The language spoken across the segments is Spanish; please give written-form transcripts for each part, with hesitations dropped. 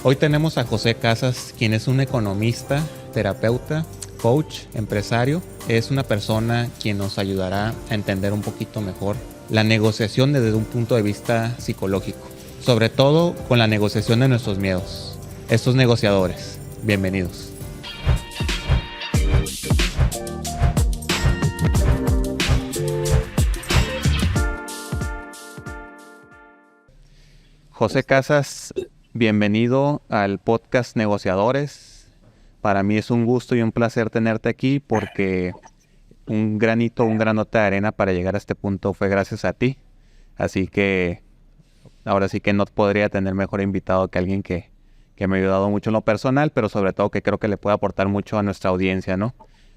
Hoy tenemos a José Casas, quien es un economista, terapeuta, coach, empresario. Es una persona quien nos ayudará a entender un poquito mejor la negociación desde un punto de vista psicológico, sobre todo con la negociación de nuestros miedos. Estos negociadores, bienvenidos. José Casas, bienvenido al podcast Negociadores. Para mí es un gusto y un placer tenerte aquí porque un granote de arena para llegar a este punto fue gracias a ti. Así que ahora sí que no podría tener mejor invitado que alguien que me ha ayudado mucho en lo personal, pero sobre todo que creo que le puede aportar mucho a nuestra audiencia, ¿no?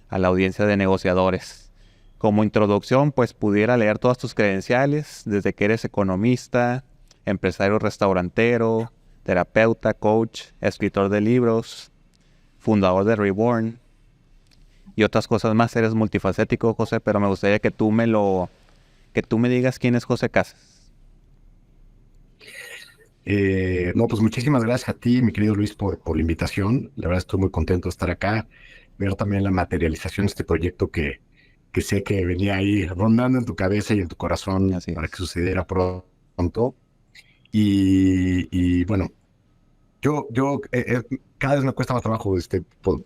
A la audiencia de negociadores. Como introducción, pues pudiera leer todas tus credenciales, desde que eres economista, empresario restaurantero, terapeuta, coach, escritor de libros, fundador de Reborn y otras cosas más. Eres multifacético, José, pero me gustaría que tú me digas quién es José Casas. No, pues muchísimas gracias a ti, mi querido Luis, por la invitación. La verdad estoy muy contento de estar acá, ver también la materialización de este proyecto que sé que venía ahí rondando en tu cabeza y en tu corazón Así para que es. sucediera pronto. Y bueno, yo cada vez me cuesta más trabajo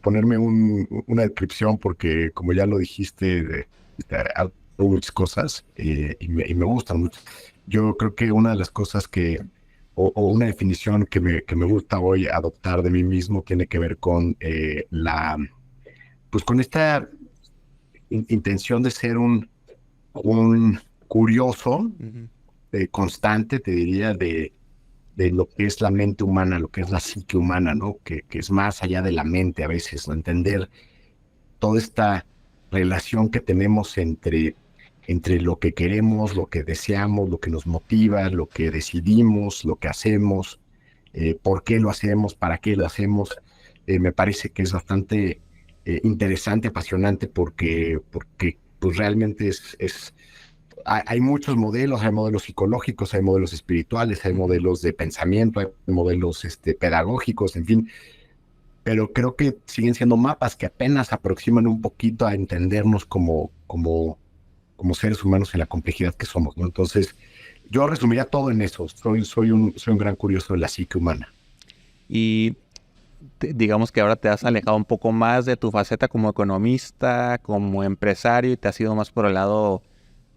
ponerme una descripción porque como ya lo dijiste, hago muchas cosas y me gustan mucho. Yo creo que una de las cosas o una definición que me gusta hoy adoptar de mí mismo tiene que ver con pues con esta intención de ser un curioso Uh-huh. constante, te diría, de lo que es la mente humana, lo que es la psique humana, ¿no? Que es más allá de la mente a veces, ¿no? Entender toda esta relación que tenemos entre lo que queremos, lo que deseamos, lo que nos motiva, lo que decidimos, lo que hacemos, por qué lo hacemos, para qué lo hacemos. Me parece que es bastante interesante, apasionante, porque pues realmente hay muchos modelos, hay modelos psicológicos, hay modelos espirituales, hay Uh-huh. modelos de pensamiento, hay modelos pedagógicos, en fin, pero creo que siguen siendo mapas que apenas aproximan un poquito a entendernos como seres humanos en la complejidad que somos, ¿no? Entonces, yo resumiría todo en eso. Soy un gran curioso de la psique humana. Y digamos que ahora te has alejado un poco más de tu faceta como economista, como empresario, y te has ido más por el lado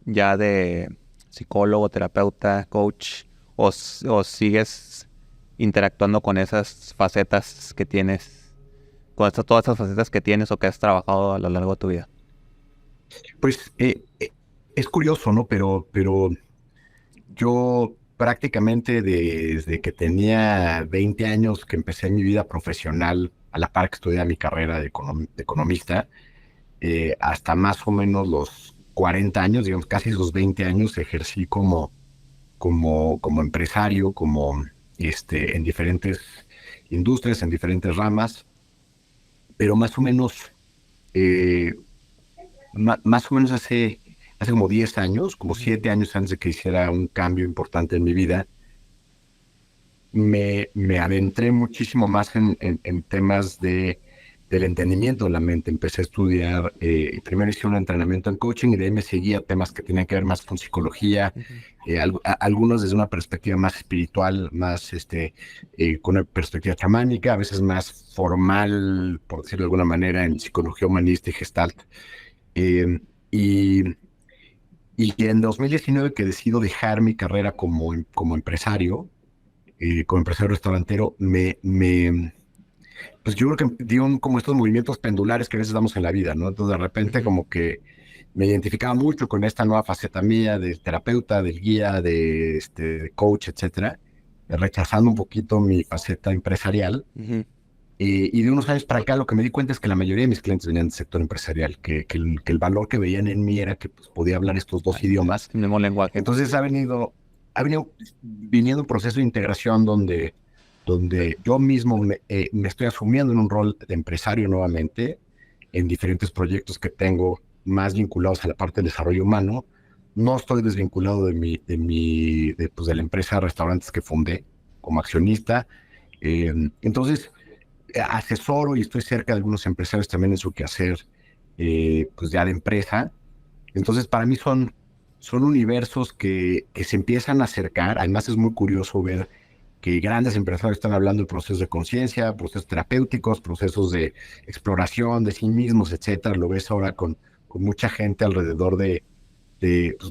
ya de psicólogo, terapeuta, coach, o sigues interactuando con esas facetas que tienes, todas esas facetas que tienes o que has trabajado a lo largo de tu vida. Pues es curioso, ¿no? Pero yo prácticamente desde que tenía 20 años que empecé mi vida profesional, a la par que estudié mi carrera de economista, hasta más o menos los 40 años, digamos, casi esos 20 años, ejercí como empresario, en diferentes industrias, en diferentes ramas, pero eh, más o menos hace como 10 años, como Ujú. 7 años antes de que hiciera un cambio importante en mi vida, me adentré muchísimo más en temas del entendimiento de la mente. Empecé a estudiar, primero hice un entrenamiento en coaching y de ahí me seguía temas que tenían que ver más con psicología, Ujú. algunos desde una perspectiva más espiritual, más con una perspectiva chamánica, a veces más formal, por decirlo de alguna manera, en psicología humanista y gestalt. Eh, y, y en 2019 que decido dejar mi carrera como empresario, como empresario restaurantero, pues yo creo que dio como estos movimientos pendulares que a veces damos en la vida, ¿no? Entonces de repente Ujú. como que me identificaba mucho con esta nueva faceta mía del terapeuta, del guía, de coach, etcétera, rechazando un poquito mi faceta empresarial. Ujú. Y de unos años para acá lo que me di cuenta es que la mayoría de mis clientes venían del sector empresarial, que el valor que veían en mí era que pues, podía hablar estos dos idiomas. El mismo lenguaje. Entonces ha venido viniendo un proceso de integración donde yo mismo me estoy asumiendo en un rol de empresario nuevamente en diferentes proyectos que tengo más vinculados a la parte del desarrollo humano. No estoy desvinculado pues, de la empresa de restaurantes que fundé como accionista Entonces, asesoro y estoy cerca de algunos empresarios también en su quehacer, pues ya de empresa. Entonces, para mí son universos que se empiezan a acercar. Además, es muy curioso ver que grandes empresarios están hablando de procesos de conciencia, procesos terapéuticos, procesos de exploración de sí mismos, etcétera. Lo ves ahora con mucha gente alrededor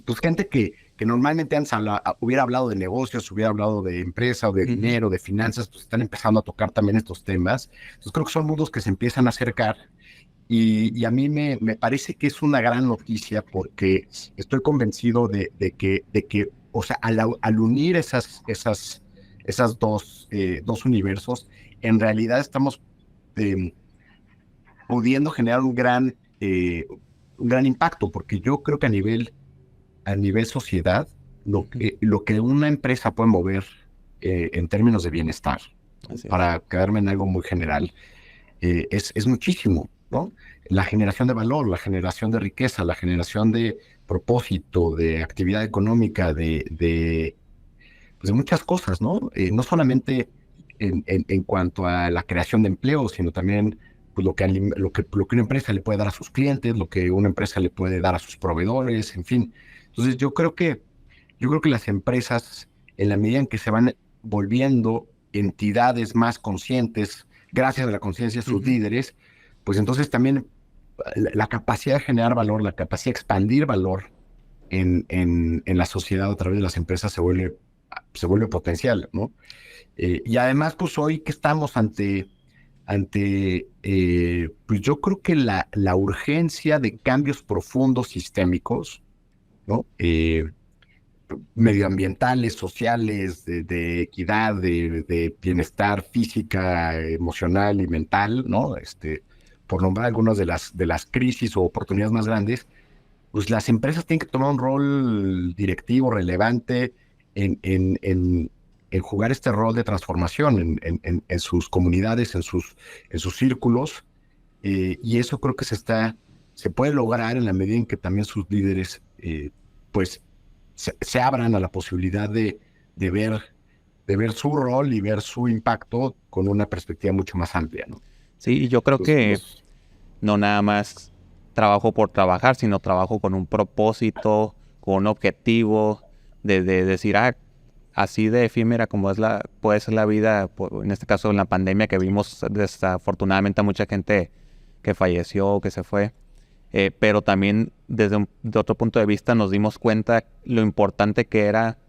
pues gente que normalmente antes hubiera hablado de negocios, hubiera hablado de empresa o de dinero, de finanzas, pues están empezando a tocar también estos temas. Entonces creo que son mundos que se empiezan a acercar y a mí me parece que es una gran noticia porque estoy convencido de que o sea, al unir esas dos universos, en realidad estamos eh, pudiendo generar un gran impacto, porque yo creo que a nivel sociedad, lo que una empresa puede mover en términos de bienestar, ¿no? Así es. Para quedarme en algo muy general, es muchísimo, ¿no? La generación de valor, la generación de riqueza, la generación de propósito, de actividad económica, pues de muchas cosas, ¿no? No solamente en cuanto a la creación de empleo, sino también pues, lo que una empresa le puede dar a sus clientes, lo que una empresa le puede dar a sus proveedores, en fin. Entonces, yo creo que las empresas, en la medida en que se van volviendo entidades más conscientes, gracias a la conciencia de sus líderes, pues entonces también la capacidad de generar valor, la capacidad de expandir valor en la sociedad a través de las empresas se vuelve potencial, ¿no? Y además, pues hoy que estamos ante pues yo creo que la urgencia de cambios profundos sistémicos, ¿no? Medioambientales, sociales, de equidad, de bienestar física, emocional y mental, ¿no? Por nombrar algunas de las crisis o oportunidades más grandes, pues las empresas tienen que tomar un rol directivo relevante en, en, en, en jugar este rol de transformación en sus comunidades, en sus círculos, y eso creo que se puede lograr en la medida en que también sus líderes, pues, se abran a la posibilidad de ver, de ver su rol y ver su impacto con una perspectiva mucho más amplia, ¿no? Sí, y yo creo que no nada más trabajo por trabajar, sino trabajo con un propósito, con un objetivo de decir, así de efímera como puede ser la vida, en este caso en la pandemia que vimos desafortunadamente a mucha gente que falleció, que se fue, pero también de otro punto de vista nos dimos cuenta lo importante que era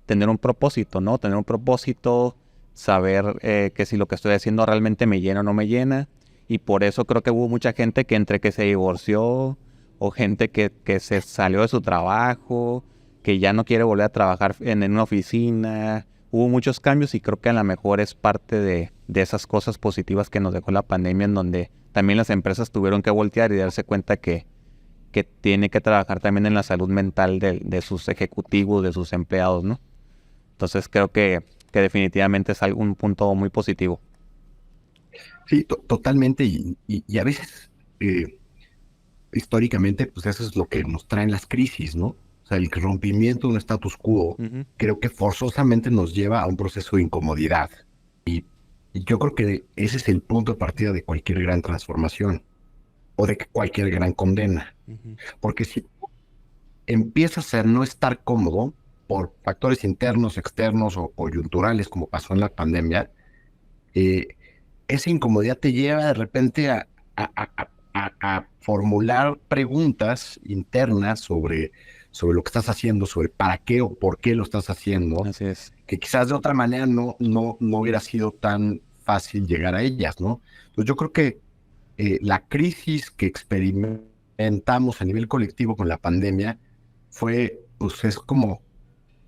tener un propósito, ¿no? Tener un propósito, saber que si lo que estoy haciendo realmente me llena o no me llena. Y por eso creo que hubo mucha gente que entre que se divorció o gente que se salió de su trabajo, que ya no quiere volver a trabajar en una oficina. Hubo muchos cambios y creo que a lo mejor es parte de esas cosas positivas que nos dejó la pandemia, en donde también las empresas tuvieron que voltear y darse cuenta que tiene que trabajar también en la salud mental de sus ejecutivos, de sus empleados, ¿no? Entonces creo que definitivamente es un punto muy positivo. Sí, totalmente. Y a veces, históricamente, pues eso es lo que nos traen las crisis, ¿no? O sea, el rompimiento de un status quo, Ujú. creo que forzosamente nos lleva a un proceso de incomodidad. Y yo creo que ese es el punto de partida de cualquier gran transformación o de cualquier gran condena. Ujú. Porque si empiezas a no estar cómodo por factores internos, externos o coyunturales, como pasó en la pandemia, eh, esa incomodidad te lleva de repente a formular preguntas internas sobre lo que estás haciendo, sobre para qué o por qué lo estás haciendo, Así es. que quizás de otra manera no hubiera sido tan fácil llegar a ellas, ¿no? Entonces yo creo que la crisis que experimentamos a nivel colectivo con la pandemia pues es como,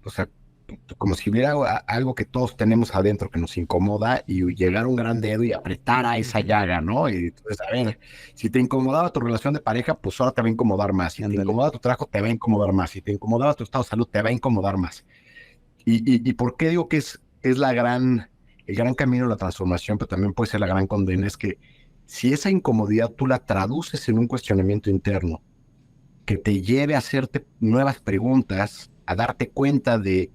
o sea, como si hubiera algo que todos tenemos adentro que nos incomoda y llegara un gran dedo y apretara esa Ujú. llaga, ¿no? Y entonces, a ver, si te incomodaba tu relación de pareja, pues ahora te va a incomodar más. Si te Ándale. incomodaba tu trabajo, te va a incomodar más. Si te incomodaba tu estado de salud, te va a incomodar más. Y por qué digo que es el gran camino de la transformación, pero también puede ser la gran condena, es que si esa incomodidad tú la traduces en un cuestionamiento interno que te lleve a hacerte nuevas preguntas, a darte cuenta de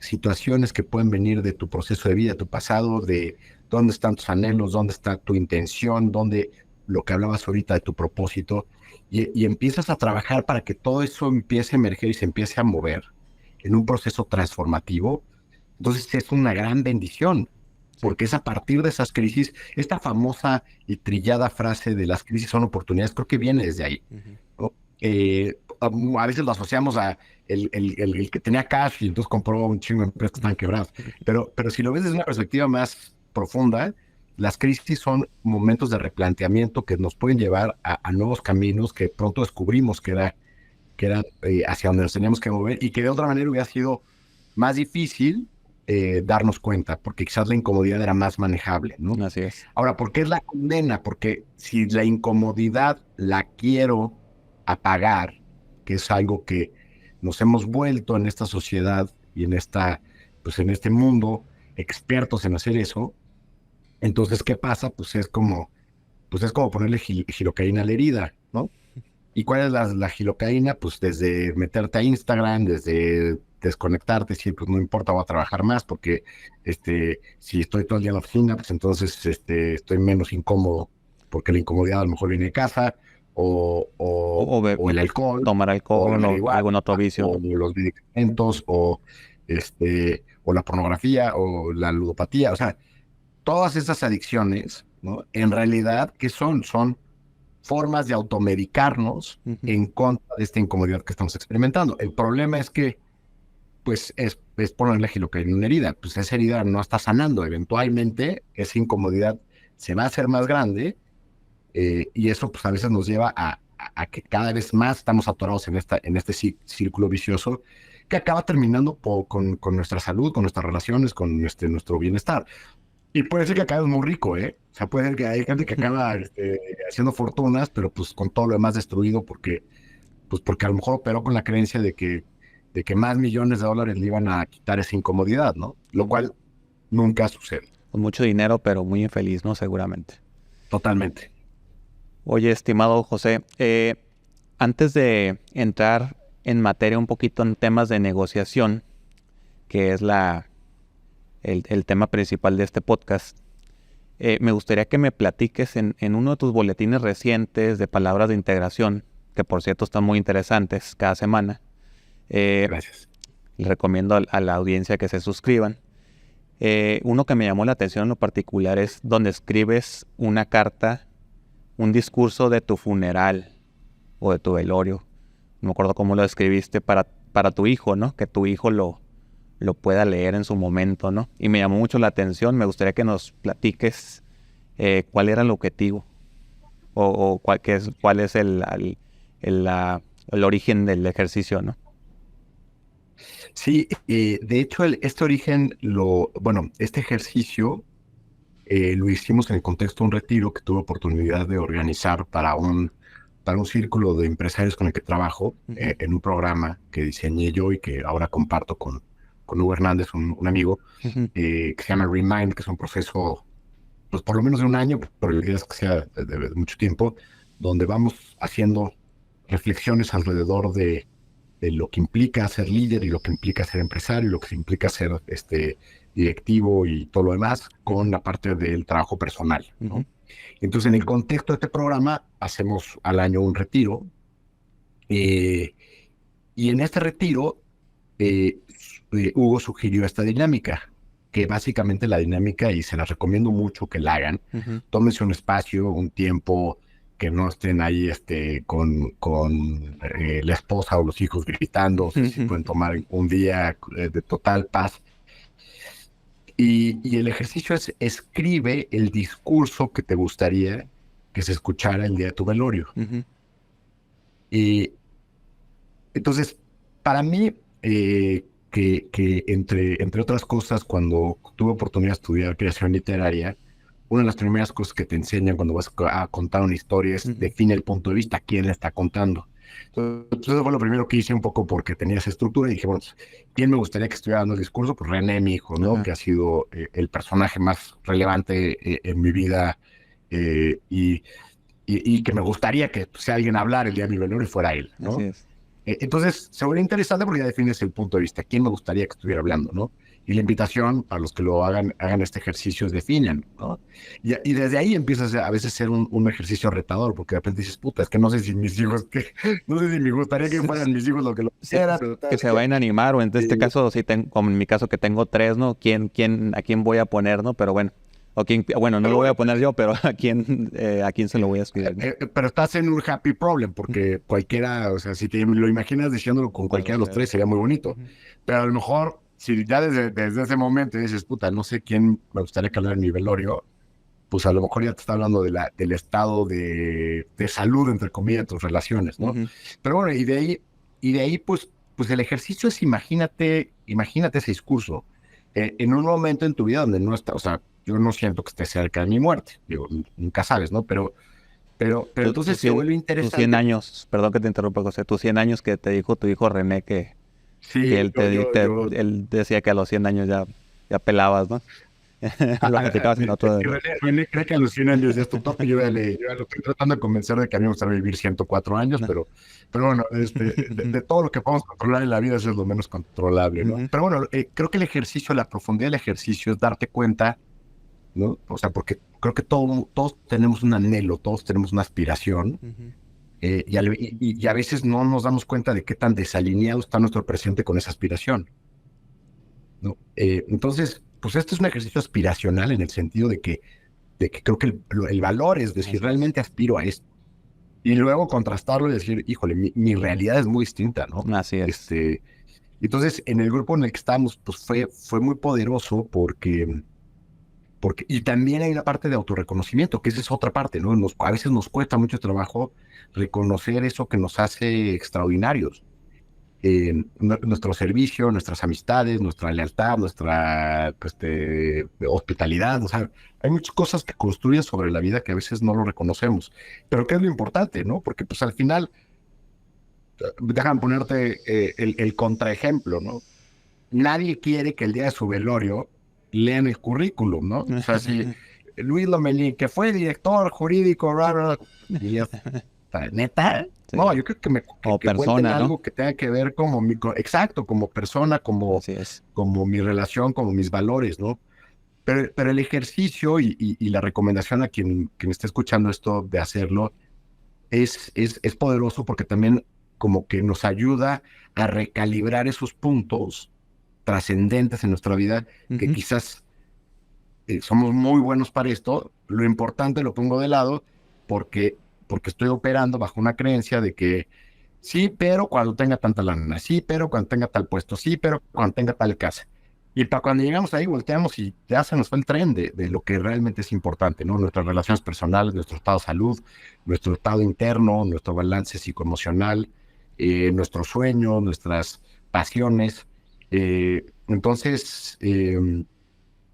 situaciones que pueden venir de tu proceso de vida, tu pasado, de dónde están tus anhelos, dónde está tu intención, dónde lo que hablabas ahorita de tu propósito, y empiezas a trabajar para que todo eso empiece a emerger y se empiece a mover en un proceso transformativo. Entonces es una gran bendición, Sí. porque es a partir de esas crisis, esta famosa y trillada frase de las crisis son oportunidades, creo que viene desde ahí, Ujú. ¿no? A veces lo asociamos a el que tenía cash y entonces compró un chingo de empresas que están quebradas. Pero si lo ves desde una perspectiva más profunda, las crisis son momentos de replanteamiento que nos pueden llevar a nuevos caminos que pronto descubrimos que era hacia donde nos teníamos que mover y que de otra manera hubiera sido más difícil darnos cuenta, porque quizás la incomodidad era más manejable, ¿no? Así es. Ahora, ¿por qué es la condena? Porque si la incomodidad la quiero apagar, que es algo que nos hemos vuelto en esta sociedad y pues en este mundo expertos en hacer eso, entonces, ¿qué pasa? Pues es como ponerle gilocaína a la herida, ¿no? ¿Y cuál es la gilocaína? Pues desde meterte a Instagram, desde desconectarte, si pues no importa, voy a trabajar más porque si estoy todo el día en la oficina, pues entonces estoy menos incómodo porque la incomodidad a lo mejor viene de casa o, o, o el alcohol Tomar o la alcohol o marihuana algún otro vicio. o los medicamentos o la pornografía o la ludopatía. O sea, todas esas adicciones, ¿no? En realidad, ¿qué son? Son formas de automedicarnos Ujú. en contra de esta incomodidad que estamos experimentando. El problema es que, pues, es ponerle gilocaína en una herida. Pues esa herida no está sanando. Eventualmente, esa incomodidad se va a hacer más grande y eso, pues, a veces nos lleva a que cada vez más estamos atorados en este círculo vicioso que acaba terminando con nuestra salud, con nuestras relaciones, con nuestro bienestar. Y puede ser que acabes muy rico, ¿eh? O sea, puede ser que hay gente que acaba haciendo fortunas, pero pues con todo lo demás destruido porque a lo mejor operó con la creencia de que más millones de dólares le iban a quitar esa incomodidad, ¿no? Lo Ujú. cual nunca sucede. Con mucho dinero, pero muy infeliz, ¿no? Seguramente. Totalmente. Oye, estimado José, antes de entrar en materia un poquito en temas de negociación, que es el tema principal de este podcast, me gustaría que me platiques en uno de tus boletines recientes de palabras de integración, que por cierto están muy interesantes cada semana. Gracias. Les recomiendo a la audiencia que se suscriban. Uno que me llamó la atención en lo particular es donde escribes una carta, un discurso de tu funeral o de tu velorio. No me acuerdo cómo lo escribiste para tu hijo, ¿no? Que tu hijo lo pueda leer en su momento, ¿no? Y me llamó mucho la atención. Me gustaría que nos platiques cuál era el objetivo o cuál es el origen del ejercicio, ¿no? Sí, de hecho, este origen, bueno, este ejercicio lo hicimos en el contexto de un retiro que tuve oportunidad de organizar para un círculo de empresarios con el que trabajo, Ujú. en un programa que diseñé yo y que ahora comparto con Hugo Hernández, un amigo, Ujú. que se llama Remind, que es un proceso, pues por lo menos de un año, pero la idea es que sea de mucho tiempo, donde vamos haciendo reflexiones alrededor de lo que implica ser líder y lo que implica ser empresario y lo que implica ser directivo y todo lo demás con la parte del trabajo personal, Ujú. ¿no? Entonces, en el contexto de este programa, hacemos al año un retiro eh, y en este retiro, Hugo sugirió esta dinámica, que básicamente la dinámica, y se las recomiendo mucho que la hagan, Ujú. tómense un espacio, un tiempo, que no estén ahí con la esposa o los hijos gritando, si pueden tomar un día de total paz. Y el ejercicio es escribe el discurso que te gustaría que se escuchara el día de tu velorio. Ujú. Y entonces, para mí, que entre otras cosas, cuando tuve oportunidad de estudiar creación literaria, una de las primeras cosas que te enseñan cuando vas a contar una historia es Ujú. define el punto de vista, quién la está contando. Entonces, eso fue lo primero que hice un poco porque tenía esa estructura y dije, bueno, pues, ¿quién me gustaría que estuviera dando el discurso? Pues René, mi hijo, ¿no? Ajá. Que ha sido el personaje más relevante en mi vida y que me gustaría que si alguien hablara el día de mi velorio fuera él, Así ¿no? es. Entonces, se vuelve interesante porque ya defines el punto de vista. ¿Quién me gustaría que estuviera hablando, no? Y la invitación a los que lo hagan este ejercicio es definan, ¿no? Y desde ahí empieza a veces ser un ejercicio retador, porque de repente dices, puta, es que no sé si mis hijos, no sé si me gustaría que fueran mis hijos lo que lo Sí, hicieran, pero que ¿sabes se qué? vayan a animar, o en este caso, si como en mi caso que tengo tres, ¿no? ¿A quién voy a poner, no? Pero bueno, bueno, no Pero lo voy a bueno, poner yo, pero a quién se lo voy a escribir, ¿no? pero estás en un happy problem, porque cualquiera, o sea, si te lo imaginas diciéndolo con De cualquiera los de los tres. tres, sería muy bonito. Ujú. Pero a lo mejor, si ya desde ese momento dices, puta, no sé quién me gustaría que hablara en mi velorio, pues a lo mejor ya te está hablando del estado de salud, entre comillas, de tus relaciones, ¿no? Ujú. Pero bueno, y de ahí pues el ejercicio es, imagínate ese discurso en un momento en tu vida donde no está, o sea, yo no siento que esté cerca de mi muerte, digo, nunca sabes, ¿no? Pero entonces se vuelve Tus 100 interesante. años, perdón que te interrumpa, José, tus 100 años que te dijo tu hijo René que Sí, él decía que a los 100 años ya pelabas, ¿no? Lo platicabas en otro de... René cree que a los 100 años ya es tu tope. Yo ya lo estoy tratando de convencer de que a mí me gustaría vivir 104 años, No. pero bueno, de todo lo que podemos controlar en la vida, eso es lo menos controlable, ¿no? Ujú, Pero bueno, creo que el ejercicio, la profundidad del ejercicio es darte cuenta, ¿no? O sea, porque creo que todos tenemos un anhelo, todos tenemos una aspiración, ujú. y a veces no nos damos cuenta de qué tan desalineado está nuestro presente con esa aspiración, ¿no? Entonces, pues este es un ejercicio aspiracional en el sentido de que creo que el valor es decir, Así es. realmente aspiro a esto. Y luego contrastarlo y decir, híjole, mi realidad es muy distinta, ¿no? Así es. Entonces, en el grupo en el que estábamos, pues fue muy poderoso y también hay una parte de autorreconocimiento, que esa es otra parte, ¿no? A veces nos cuesta mucho trabajo reconocer eso que nos hace extraordinarios. Nuestro servicio, nuestras amistades, nuestra lealtad, nuestra hospitalidad, o sea, hay muchas cosas que construyen sobre la vida que a veces no lo reconocemos. Pero ¿qué es lo importante, no? Porque pues al final, dejan ponerte el contraejemplo, ¿no? Nadie quiere que el día de su velorio lean el currículum, ¿no? O sea, si Luis Lomelí, que fue director jurídico, bla, bla, bla, y es, ¿neta? Sí. No, yo creo que, Como que cuenten persona, ¿no? algo que tenga que ver como exacto, como persona, como, Así es. como mi relación, como mis valores, ¿no? Pero el ejercicio y la recomendación a quien esté escuchando esto de hacerlo es poderoso porque también como que nos ayuda a recalibrar esos puntos trascendentes en nuestra vida que Ujú. quizás somos muy buenos para esto. Lo importante lo pongo de lado porque, porque estoy operando bajo una creencia de que sí, pero cuando tenga tanta lana, sí, pero cuando tenga tal puesto, sí, pero cuando tenga tal casa. Y para cuando llegamos ahí, volteamos y ya se nos fue el tren de lo que realmente es importante, ¿no? Nuestras relaciones personales, nuestro estado de salud, nuestro estado interno, nuestro balance psicoemocional, nuestros sueños, nuestras pasiones. Entonces,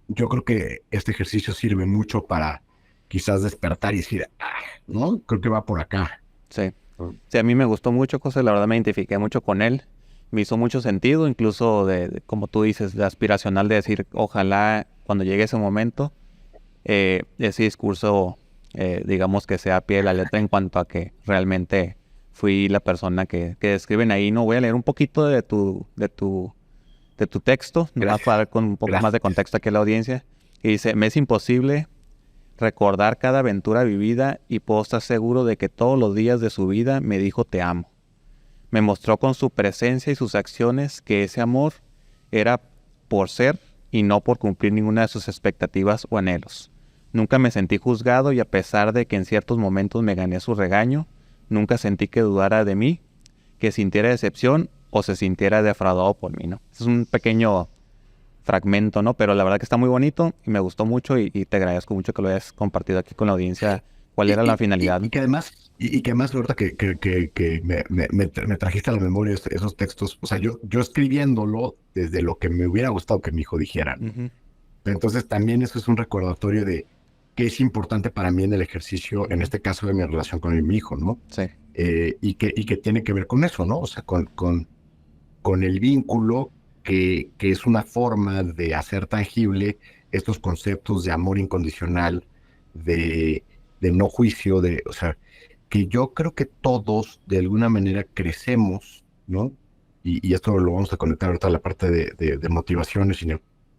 yo creo que este ejercicio sirve mucho para quizás despertar y decir, ah, ¿no? Creo que va por acá. Sí. Sí, a mí me gustó mucho, José, la verdad me identifiqué mucho con él. Me hizo mucho sentido, incluso como tú dices, de aspiracional de decir, ojalá cuando llegue ese momento, ese discurso, digamos que sea a pie de la letra en cuanto a que realmente fui la persona que describen ahí. No voy a leer un poquito de tu texto, nomás para Gracias, dar con un poco más de gracias. contexto aquí a la audiencia. Y dice, me es imposible recordar cada aventura vivida y puedo estar seguro de que todos los días de su vida me dijo te amo. Me mostró con su presencia y sus acciones que ese amor era por ser y no por cumplir ninguna de sus expectativas o anhelos. Nunca me sentí juzgado y a pesar de que en ciertos momentos me gané su regaño, nunca sentí que dudara de mí, que sintiera decepción o se sintiera defraudado por mí, ¿no? Es un pequeño fragmento, ¿no? Pero la verdad que está muy bonito y me gustó mucho y te agradezco mucho que lo hayas compartido aquí con la audiencia. ¿Cuál era la finalidad? Y que además, ahorita que me trajiste a la memoria esos textos, o sea, yo escribiéndolo desde lo que me hubiera gustado que mi hijo dijera, ¿no? Ujú, Entonces también eso es un recordatorio de qué es importante para mí en el ejercicio, en ujú. este caso de mi relación con mi hijo, ¿no? Sí. Y que tiene que ver con eso, ¿no? O sea, con el vínculo, que es una forma de hacer tangible estos conceptos de amor incondicional, de, de no juicio, o sea, que yo creo que todos de alguna manera crecemos ¿no? Y esto lo vamos a conectar ahorita a la parte de motivaciones y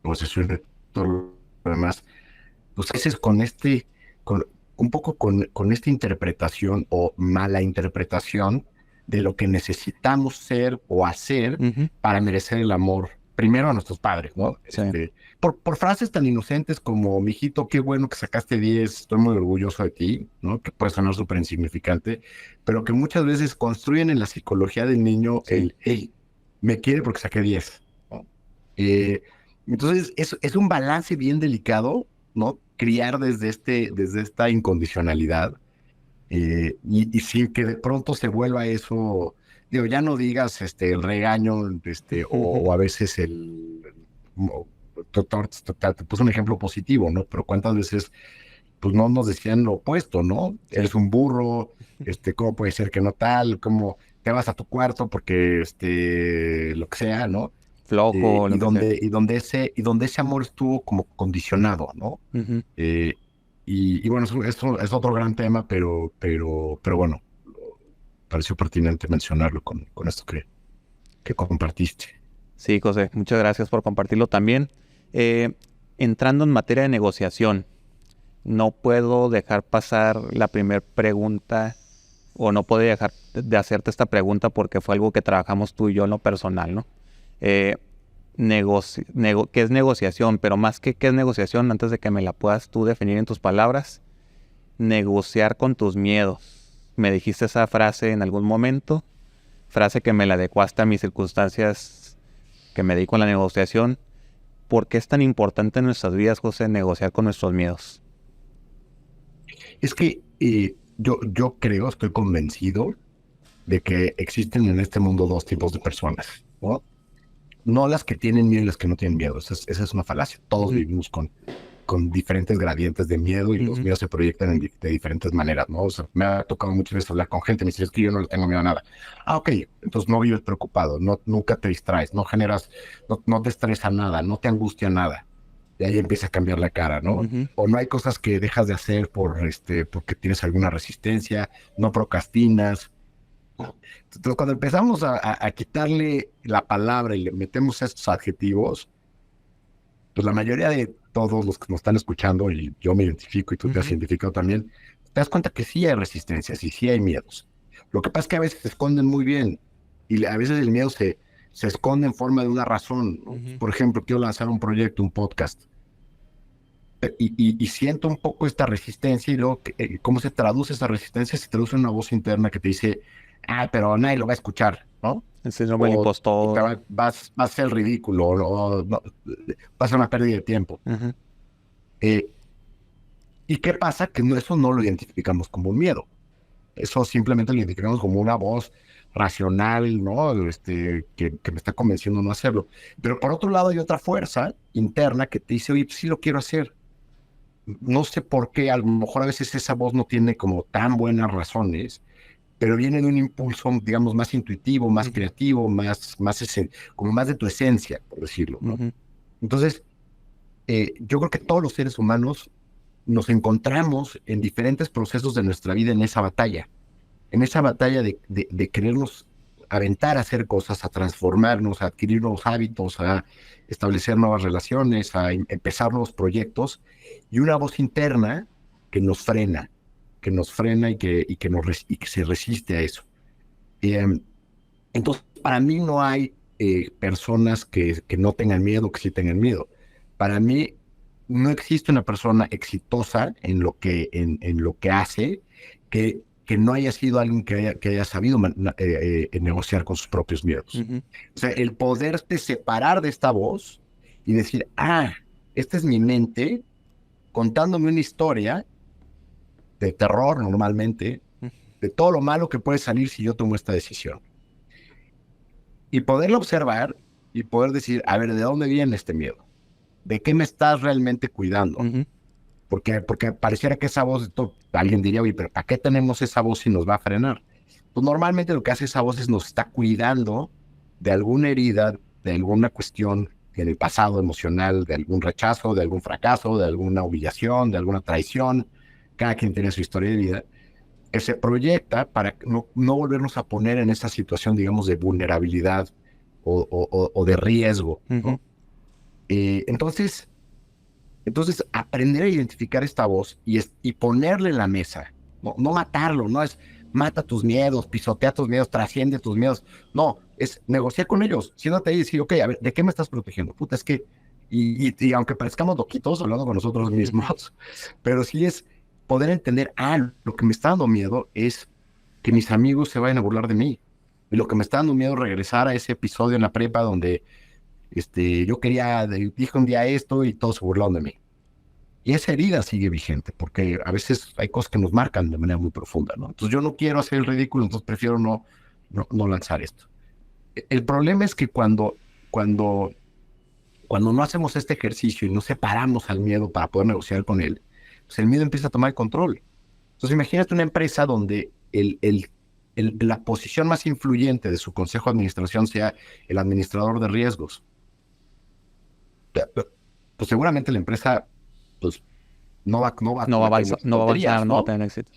negociaciones, todo lo demás. Pues ese es con, un poco con esta interpretación o mala interpretación de lo que necesitamos ser o hacer Ujú. para merecer el amor, primero a nuestros padres, ¿no? Sí. Por frases tan inocentes como, mijito, qué bueno que sacaste 10, estoy muy orgulloso de ti, ¿no? Que puede sonar súper insignificante, pero que muchas veces construyen en la psicología del niño Sí. hey, me quiere porque saqué 10, ¿no? Eh, entonces, es un balance bien delicado, ¿no? Criar desde esta incondicionalidad y sin que de pronto se vuelva eso, digo, ya no digas el regaño, o a veces te puse un ejemplo positivo, ¿no? Pero cuántas veces, pues no nos decían lo opuesto, ¿no? Eres un burro, ¿cómo puede ser que no tal? ¿Cómo te vas a tu cuarto porque, lo que sea, ¿no? Flojo, Y lo que sea. donde ese amor estuvo como condicionado, ¿no? Ujú. Eh, y bueno, eso es otro gran tema, pero bueno, pareció pertinente mencionarlo con esto que compartiste. Sí, José, muchas gracias por compartirlo también. Eh, Entrando en materia de negociación, no puedo dejar pasar la primera pregunta o no puedo dejar de hacerte esta pregunta porque fue algo que trabajamos tú y yo en lo personal, ¿no? Eh, ¿Qué es negociación? Pero más que qué es negociación, antes de que me la puedas tú definir en tus palabras, negociar con tus miedos. Me dijiste esa frase en algún momento, frase que me la adecuaste a mis circunstancias que me dedico a la negociación. ¿Por qué es tan importante en nuestras vidas, José, negociar con nuestros miedos? Es que yo creo, estoy convencido de que existen en este mundo dos tipos de personas, ¿no? No las que tienen miedo y las que no tienen miedo. Esa es una falacia. Todos Ujú. vivimos con diferentes gradientes de miedo y los Ujú. miedos se proyectan de diferentes maneras, ¿no? O sea, me ha tocado muchas veces hablar con gente, me dice, es que yo no le tengo miedo a nada. Ah, ok, entonces no vives preocupado, nunca te distraes, no generas, no te estresa nada, no te angustia nada. Y ahí empieza a cambiar la cara, ¿no? Ujú. O no hay cosas que dejas de hacer porque tienes alguna resistencia, no procrastinas. Entonces, cuando empezamos a quitarle la palabra y le metemos estos adjetivos, pues la mayoría de todos los que nos están escuchando, y yo me identifico y tú te has Ujú. identificado también, te das cuenta que sí hay resistencias y sí hay miedos. Lo que pasa es que a veces se esconden muy bien y a veces el miedo se esconde en forma de una razón, ¿no? Ujú. Por ejemplo, quiero lanzar un proyecto, un podcast, y siento un poco esta resistencia y luego, ¿cómo se traduce esa resistencia? Se traduce en una voz interna que te dice, ah, pero nadie lo va a escuchar, ¿no? El síndrome del O impostor. vas a ser ridículo, o no, va a ser una pérdida de tiempo. Ujú. Eh, ¿Y qué pasa? Que eso no lo identificamos como un miedo. Eso simplemente lo identificamos como una voz racional, ¿no? Que me está convenciendo no hacerlo. Pero por otro lado hay otra fuerza interna que te dice, oye, pues sí lo quiero hacer. No sé por qué, a lo mejor a veces esa voz no tiene como tan buenas razones, pero viene de un impulso, digamos, más intuitivo, más Ujú. creativo, como más de tu esencia, por decirlo, ¿no? Ujú. Entonces, yo creo que todos los seres humanos nos encontramos en diferentes procesos de nuestra vida en esa batalla de querernos aventar a hacer cosas, a transformarnos, a adquirir nuevos hábitos, a establecer nuevas relaciones, a empezar nuevos proyectos, y una voz interna que nos frena, y que se resiste a eso. Eh, entonces, para mí no hay personas que no tengan miedo, que sí tengan miedo. Para mí no existe una persona exitosa en lo que hace que no haya sido alguien que haya sabido negociar con sus propios miedos. Ujú. O sea, el poderte separar de esta voz y decir, ah, esta es mi mente contándome una historia de terror normalmente, de todo lo malo que puede salir si yo tomo esta decisión. Y poderlo observar y poder decir, a ver, ¿de dónde viene este miedo? ¿De qué me estás realmente cuidando? Ujú. Porque pareciera que esa voz, alguien diría, oye, pero ¿para qué tenemos esa voz si nos va a frenar? Pues normalmente lo que hace esa voz es nos está cuidando de alguna herida, de alguna cuestión en el pasado emocional, de algún rechazo, de algún fracaso, de alguna humillación, de alguna traición. Cada quien tiene su historia de vida. que se proyecta para no volvernos a poner en esa situación, digamos, de vulnerabilidad o de riesgo, ¿no? Entonces, aprender a identificar esta voz y ponerle en la mesa, no matarlo, no es mata tus miedos, pisotea tus miedos, trasciende tus miedos. No, es negociar con ellos, siéntate ahí y decir, ok, a ver, ¿de qué me estás protegiendo? Puta, es que, y aunque parezcamos loquitos hablando con nosotros mismos, pero sí es poder entender, lo que me está dando miedo es que mis amigos se vayan a burlar de mí. Y lo que me está dando miedo es regresar a ese episodio en la prepa donde yo dije un día esto y todos se burlaron de mí. Y esa herida sigue vigente, porque a veces hay cosas que nos marcan de manera muy profunda, ¿no? Entonces yo no quiero hacer el ridículo, entonces prefiero no lanzar esto. El problema es que cuando no hacemos este ejercicio y no separamos al miedo para poder negociar con él, pues el miedo empieza a tomar el control. Entonces imagínate una empresa donde la posición más influyente de su consejo de administración sea el administrador de riesgos. Pues seguramente la empresa pues, no va a avanzar, no va a tener éxito.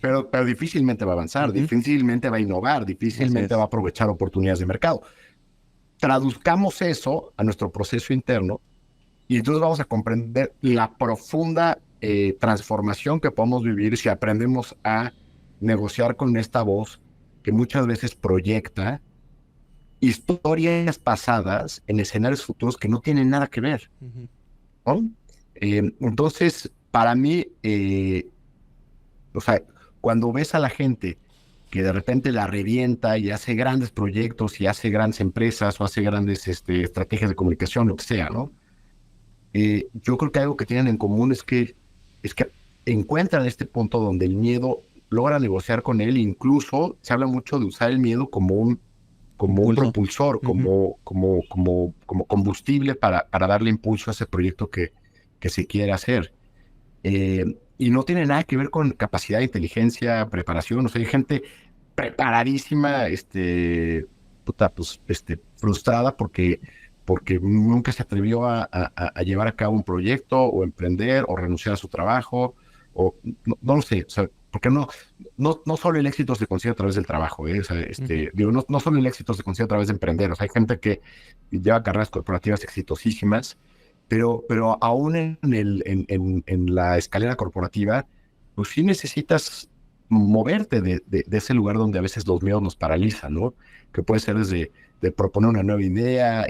Pero difícilmente va a avanzar, difícilmente va a innovar, difícilmente va a aprovechar oportunidades de mercado. Traduzcamos eso a nuestro proceso interno y entonces vamos a comprender la profunda transformación que podemos vivir si aprendemos a negociar con esta voz que muchas veces proyecta historias pasadas en escenarios futuros que no tienen nada que ver, ¿no? Entonces, para mí, o sea, cuando ves a la gente que de repente la revienta y hace grandes proyectos y hace grandes empresas o hace grandes estrategias de comunicación, lo que sea, ¿no? Yo creo que algo que tienen en común es que encuentran este punto donde el miedo logra negociar con él. Incluso se habla mucho de usar el miedo como un propulsor, como combustible para darle impulso a ese proyecto que se quiere hacer. Y no tiene nada que ver con capacidad, inteligencia, preparación. O sea, hay gente preparadísima, frustrada porque nunca se atrevió a llevar a cabo un proyecto o emprender o renunciar a su trabajo o no lo sé, o sea, porque no solo el éxito se consigue a través del trabajo, o sea, digo, no solo el éxito se consigue a través de emprender. O sea, hay gente que lleva carreras corporativas exitosísimas, pero aún en la escalera corporativa, pues sí necesitas moverte de ese lugar donde a veces los miedos nos paralizan, ¿no? Que puede ser desde de proponer una nueva idea,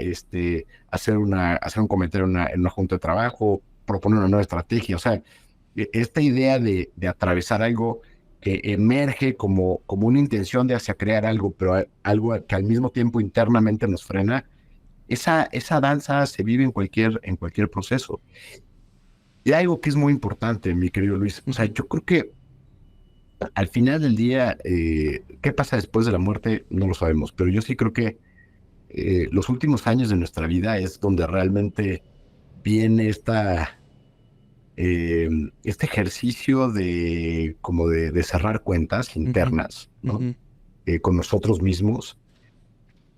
hacer un comentario en una junta de trabajo, proponer una nueva estrategia. O sea, esta idea de atravesar algo que emerge como una intención de hacia crear algo, pero algo que al mismo tiempo internamente nos frena, esa danza se vive en cualquier proceso. Y algo que es muy importante, mi querido Luis, o sea, yo creo que al final del día, ¿qué pasa después de la muerte? No lo sabemos, pero yo sí creo que los últimos años de nuestra vida es donde realmente viene este ejercicio de cerrar cuentas internas, ¿no? Con nosotros mismos.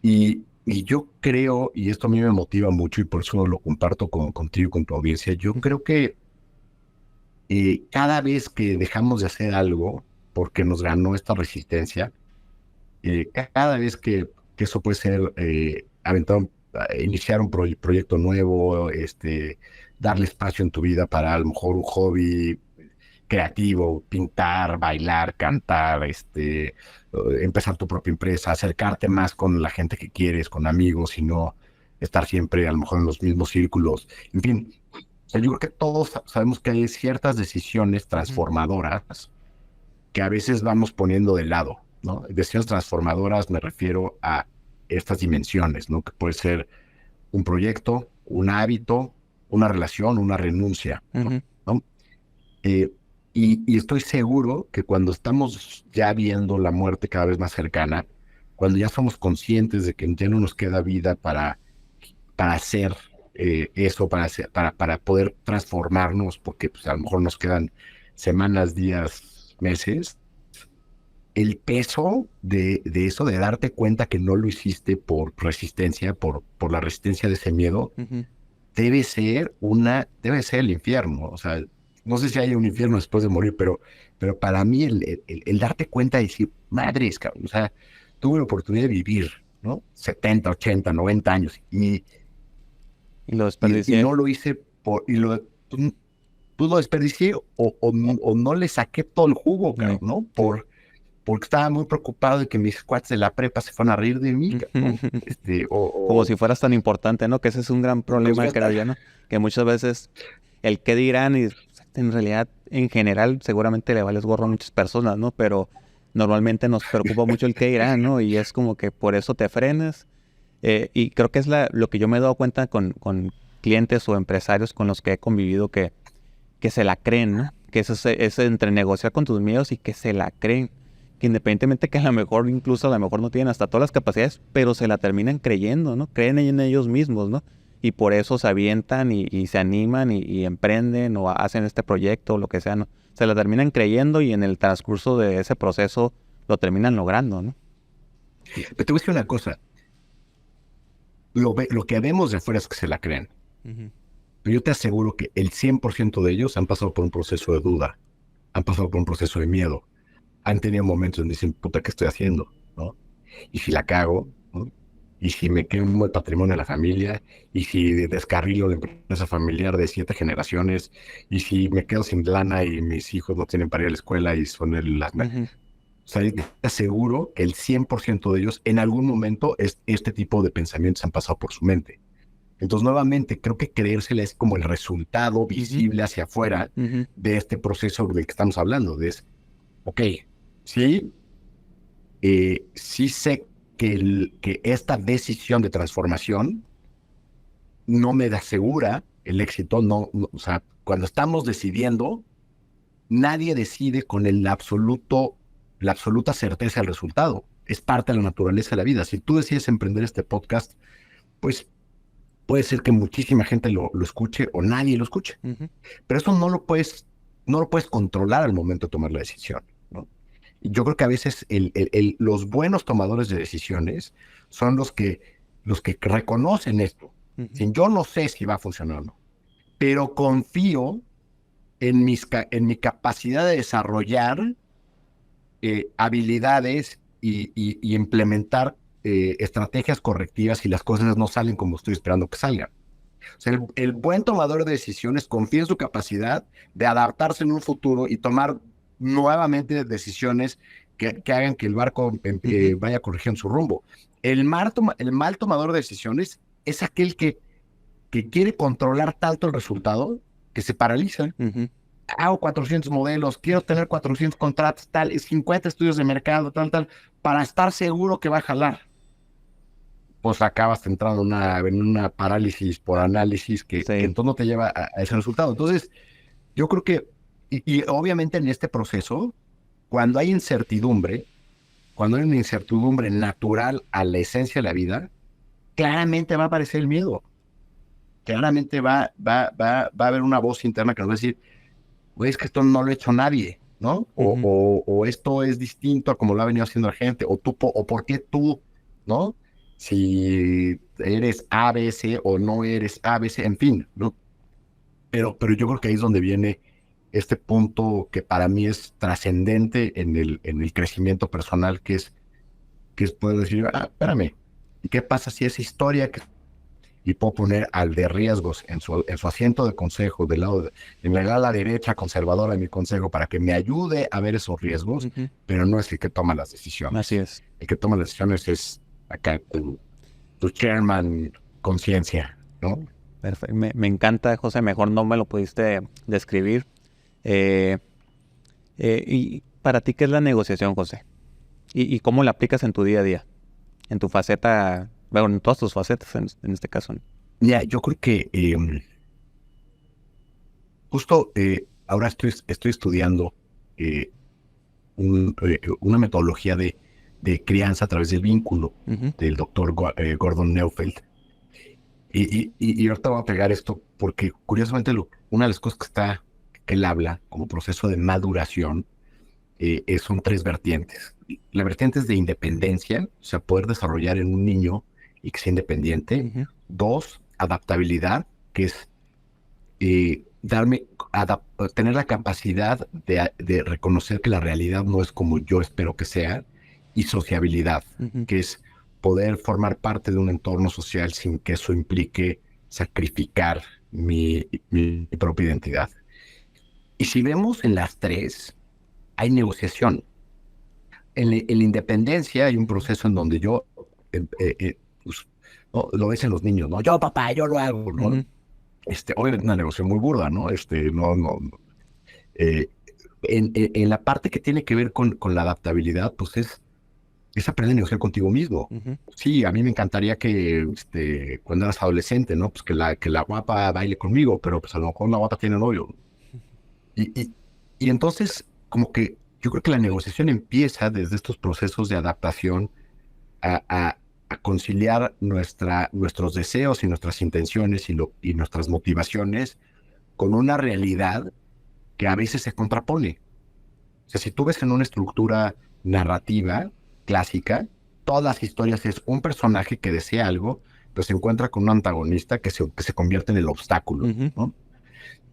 Y yo creo, y esto a mí me motiva mucho y por eso lo comparto contigo y con tu audiencia, yo creo que cada vez que dejamos de hacer algo porque nos ganó esta resistencia, cada vez que eso puede ser iniciar un proyecto nuevo, darle espacio en tu vida para a lo mejor un hobby creativo, pintar, bailar, cantar, empezar tu propia empresa, acercarte más con la gente que quieres, con amigos, y no estar siempre a lo mejor en los mismos círculos. En fin, yo creo que todos sabemos que hay ciertas decisiones transformadoras que a veces vamos poniendo de lado, ¿no? Decisiones transformadoras me refiero a estas dimensiones, ¿no? Que puede ser un proyecto, un hábito, una relación, una renuncia, ¿no? Y estoy seguro que cuando estamos ya viendo la muerte cada vez más cercana, cuando ya somos conscientes de que ya no nos queda vida para hacer eso, para poder transformarnos, porque pues, a lo mejor nos quedan semanas, días, meses, el peso de eso, de darte cuenta que no lo hiciste por resistencia, por la resistencia de ese miedo, debe ser el infierno. O sea, no sé si hay un infierno después de morir, pero para mí el darte cuenta y decir, madres, cabrón, o sea, tuve la oportunidad de vivir, ¿no? 70, 80, 90 años Y lo y desperdicié. no lo hice pues, pues lo desperdicié o no le saqué todo el jugo, cabrón, Sí, ¿no? sí. Porque estaba muy preocupado de que mis cuates de la prepa se fueran a reír de mí, cabrón, ¿no? Como si fueras tan importante, ¿no? Que ese es un gran Pues problema, ya creo está. yo, ¿no? Que muchas veces el qué dirán y en realidad, en general, seguramente le vales gorro a muchas personas, ¿no? Pero normalmente nos preocupa mucho el qué dirán, ¿no? Y es como que por eso te frenas. Y creo que es lo que yo me he dado cuenta con clientes o empresarios con los que he convivido que se la creen, ¿no? Que eso es entre negociar con tus miedos y que se la creen. Que independientemente que a lo mejor, incluso a lo mejor no tienen hasta todas las capacidades, pero se la terminan creyendo, ¿no? Creen en ellos mismos, ¿no? Y por eso se avientan y se animan y emprenden o hacen este proyecto o lo que sea, ¿no? Se la terminan creyendo y en el transcurso de ese proceso lo terminan logrando, ¿no? Pero te voy a decir una cosa, lo que vemos de afuera es que se la creen. Ujú. Pero yo te aseguro que el 100% de ellos han pasado por un proceso de duda, han pasado por un proceso de miedo, han tenido momentos donde dicen, puta, ¿qué estoy haciendo? ¿No? Y si la cago, ¿no? Y si me quemo el patrimonio de la familia, y si descarrilo la empresa familiar de 7 generaciones, y si me quedo sin lana y mis hijos no tienen para ir a la escuela y son las... Ujú. O sea, te aseguro que el 100% de ellos en algún momento este tipo de pensamientos han pasado por su mente. Entonces, nuevamente, creo que creérsela es como el resultado Ujú. visible hacia afuera Ujú. de este proceso del que estamos hablando. Ok, sí, sí sé que esta decisión de transformación no me da segura el éxito, o sea, cuando estamos decidiendo, nadie decide con la absoluta certeza del resultado. Es parte de la naturaleza de la vida. Si tú decides emprender este podcast, pues puede ser que muchísima gente lo escuche o nadie lo escuche. Ujú. Pero eso no lo puedes controlar al momento de tomar la decisión, ¿no? Y yo creo que a veces los buenos tomadores de decisiones son los que reconocen esto. Ujú. Si yo no sé si va a funcionar o no, pero confío en mi capacidad de desarrollar habilidades y implementar estrategias correctivas si las cosas no salen como estoy esperando que salgan. O sea, el buen tomador de decisiones confía en su capacidad de adaptarse en un futuro y tomar nuevamente decisiones que hagan que el barco Ujú. vaya corrigiendo su rumbo. El mal tomador de decisiones es aquel que quiere controlar tanto el resultado que se paraliza. Ujú. Hago 400 modelos, quiero tener 400 contratos, tal, 50 estudios de mercado, tal, tal, para estar seguro que va a jalar. Pues acabas entrando en una parálisis por análisis que Sí. entonces no te lleva a ese resultado. Entonces, yo creo que, y obviamente en este proceso, cuando hay incertidumbre, cuando hay una incertidumbre natural a la esencia de la vida, claramente va a aparecer el miedo. Claramente va a haber una voz interna que nos va a decir, güey, es que esto no lo ha hecho nadie, ¿no? Ujú. O esto es distinto a como lo ha venido haciendo la gente, o por qué tú, ¿no? Si eres ABC o no eres ABC, en fin, ¿no? Pero yo creo que ahí es donde viene este punto que para mí es trascendente en el crecimiento personal, que es poder decir, espérame, ¿y qué pasa si esa historia y puedo poner al de riesgos en su asiento de consejo, en la ala derecha conservadora de mi consejo, para que me ayude a ver esos riesgos, Ujú. pero no es el que toma las Así decisiones. es. El que toma las decisiones es acá tu chairman conciencia, ¿no? Perfecto. Me encanta, José. Mejor no me lo pudiste describir. Eh, y para ti, ¿qué es la negociación, José? ¿Y cómo la aplicas en tu día a día? En tu faceta, bueno, en todas tus facetas en este caso, ¿no? Ya, yo creo que justo ahora estoy estudiando eh, una metodología de crianza a través del vínculo Ujú. del doctor Gordon Neufeld. Y ahorita voy a pegar esto porque curiosamente una de las cosas que él habla como proceso de maduración son 3 vertientes. La vertiente es de independencia, o sea, poder desarrollar en un niño y que sea independiente. Ujú. 2, adaptabilidad, que es eh, tener la capacidad de reconocer que la realidad no es como yo espero que sea, y sociabilidad, Ujú. que es poder formar parte de un entorno social sin que eso implique sacrificar mi propia identidad. Y si vemos en las tres, hay negociación. En la independencia hay un proceso en donde yo, pues, ¿no? Lo ves en los niños, ¿no? Yo, papá, yo lo hago, ¿no? Ujú. Obviamente una negociación muy burda, ¿no? No. eh, en la parte que tiene que ver con la adaptabilidad, pues es aprender a negociar contigo mismo. Ujú. Sí, a mí me encantaría que cuando eras adolescente, ¿no? Pues que la guapa baile conmigo, pero pues a lo mejor la guapa tiene novio. Y, y, y entonces, como que yo creo que la negociación empieza desde estos procesos de adaptación a, a- a conciliar nuestros deseos y nuestras intenciones y nuestras motivaciones con una realidad que a veces se contrapone. O sea, si tú ves en una estructura narrativa clásica, todas las historias es un personaje que desea algo, pero se encuentra con un antagonista que se convierte en el obstáculo, Ujú. ¿no?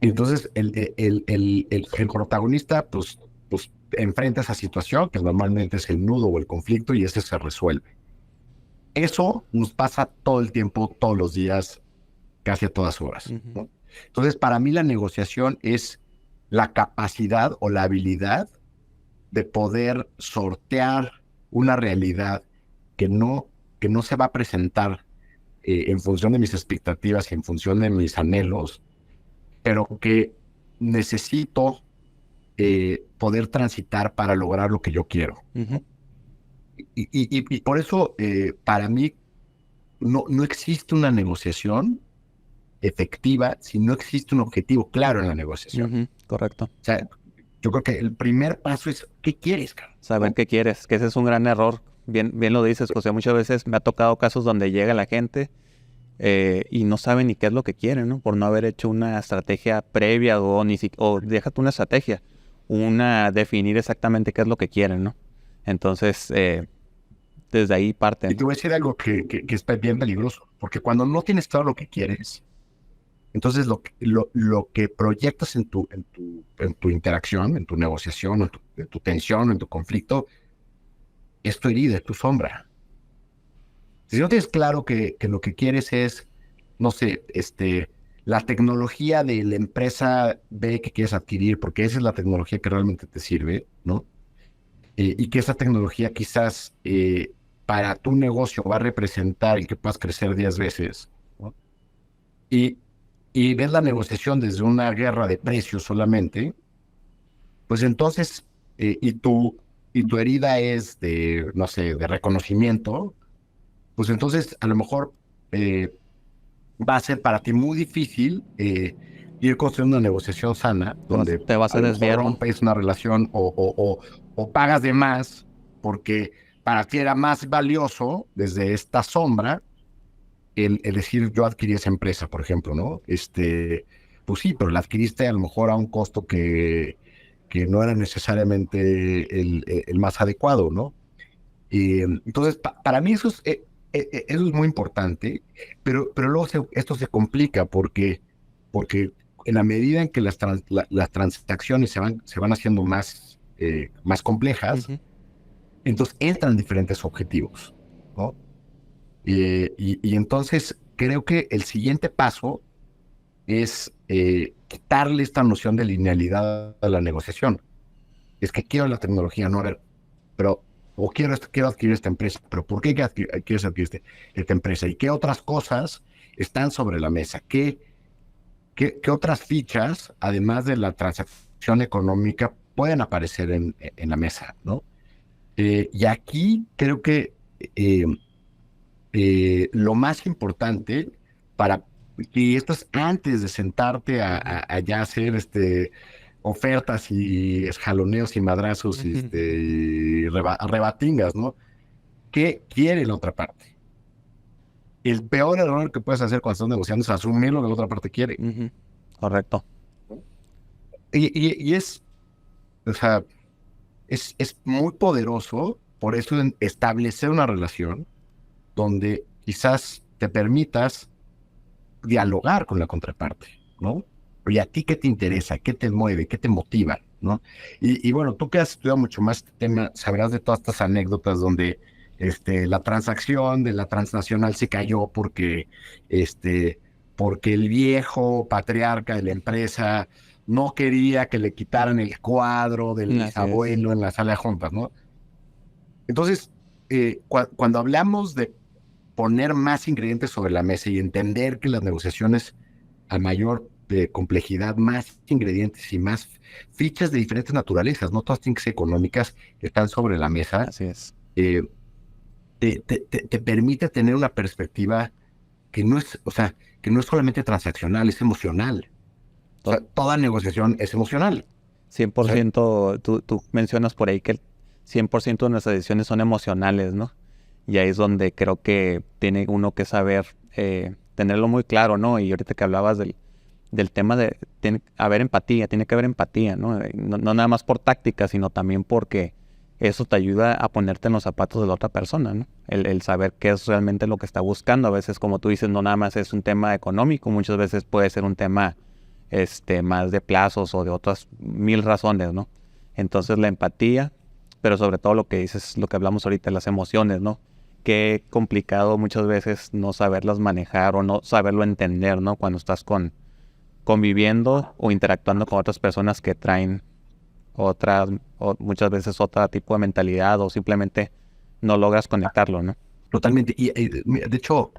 Y entonces el protagonista, pues enfrenta esa situación, que normalmente es el nudo o el conflicto, y ese se resuelve. Eso nos pasa todo el tiempo, todos los días, casi a todas horas, Ujú. ¿no? Entonces, para mí la negociación es la capacidad o la habilidad de poder sortear una realidad que no, que no se va a presentar en función de mis expectativas y en función de mis anhelos, pero que necesito poder transitar para lograr lo que yo quiero, Ujú. ¿no? Y por eso, para mí, no existe una negociación efectiva si no existe un objetivo claro en la negociación. Ujú. Correcto. O sea, yo creo que el primer paso es, ¿qué quieres, cabrón? Saber ¿No? qué quieres, que ese es un gran error. Bien, bien lo dices, José. Muchas veces me ha tocado casos donde llega la gente y no saben ni qué es lo que quieren, ¿no? Por no haber hecho una estrategia previa o déjate una estrategia, definir exactamente qué es lo que quieren, ¿no? Entonces, desde ahí Y te parten. voy a decir algo que es bien peligroso, porque cuando no tienes claro lo que quieres, entonces lo que proyectas en tu interacción, en tu negociación, en tu tensión, en tu conflicto, es tu herida, es tu sombra. Si no tienes claro que lo que quieres es, no sé, la tecnología de la empresa B que quieres adquirir, porque esa es la tecnología que realmente te sirve, ¿no? Y que esa tecnología quizás para tu negocio va a representar el que puedas crecer 10 veces, ¿no? Y, y ves la negociación desde una guerra de precios solamente, pues entonces, y tu herida es de, no sé, de reconocimiento, pues entonces a lo mejor eh, va a ser para ti muy difícil ir construyendo una negociación sana, donde Te vas a a lo mejor desviar, ¿no? rompes una relación o pagas de más, porque para ti era más valioso desde esta sombra el decir yo adquirí esa empresa, por ejemplo, ¿no? Pues sí, pero la adquiriste a lo mejor a un costo que no era necesariamente el más adecuado, ¿no? Entonces, para mí eso es muy importante, pero luego esto se complica porque en la medida en que las transacciones se van haciendo más complejas, Ujú. entonces entran diferentes objetivos, ¿no? Y entonces creo que el siguiente paso es quitarle esta noción de linealidad a la negociación. Es que quiero la tecnología, no, a ver, pero, o quiero adquirir esta empresa, pero ¿por qué quieres adquirir esta empresa? ¿Y qué otras cosas están sobre la mesa? ¿Qué otras fichas, además de la transacción económica, pueden aparecer en la mesa, ¿no? Y aquí creo que eh, lo más importante para, y esto es antes de sentarte Ujú. a ya hacer ofertas y esjaloneos y madrazos Ujú. y rebatingas, ¿no? ¿Qué quiere la otra parte? El peor error que puedes hacer cuando estás negociando es asumir lo que la otra parte quiere. Ujú. Correcto. Y o sea, es muy poderoso, por eso establecer una relación donde quizás te permitas dialogar con la contraparte, ¿no? Oye, ¿a ti qué te interesa? ¿Qué te mueve? ¿Qué te motiva? ¿No? Y bueno, tú que has estudiado mucho más este tema, sabrás de todas estas anécdotas donde la transacción de la transnacional se cayó porque el viejo patriarca de la empresa no quería que le quitaran el cuadro del Así es. bisabuelo en la sala de juntas, ¿no? Entonces, cuando hablamos de poner más ingredientes sobre la mesa y entender que las negociaciones a mayor complejidad, más ingredientes y más fichas de diferentes naturalezas, no todas tienen que ser económicas, están sobre la mesa, Así es. eh, te permite tener una perspectiva que no es, o sea, que no es solamente transaccional, es emocional. O sea, toda negociación es emocional. O sea, 100%, tú mencionas por ahí que el 100% de nuestras decisiones son emocionales, ¿no? Y ahí es donde creo que tiene uno que saber tenerlo muy claro, ¿no? Y ahorita que hablabas del tema de tiene que haber empatía, ¿no? No nada más por táctica, sino también porque eso te ayuda a ponerte en los zapatos de la otra persona, ¿no? El saber qué es realmente lo que está buscando. A veces, como tú dices, no nada más es un tema económico, muchas veces puede ser un tema más de plazos o de otras mil razones, ¿no? Entonces la empatía, pero sobre todo lo que dices, lo que hablamos ahorita, las emociones, ¿no? Qué complicado muchas veces no saberlas manejar o no saberlo entender, ¿no? Cuando estás conviviendo o interactuando con otras personas que traen otras, o muchas veces otro tipo de mentalidad o simplemente no logras conectarlo, ¿no? totalmente. De hecho,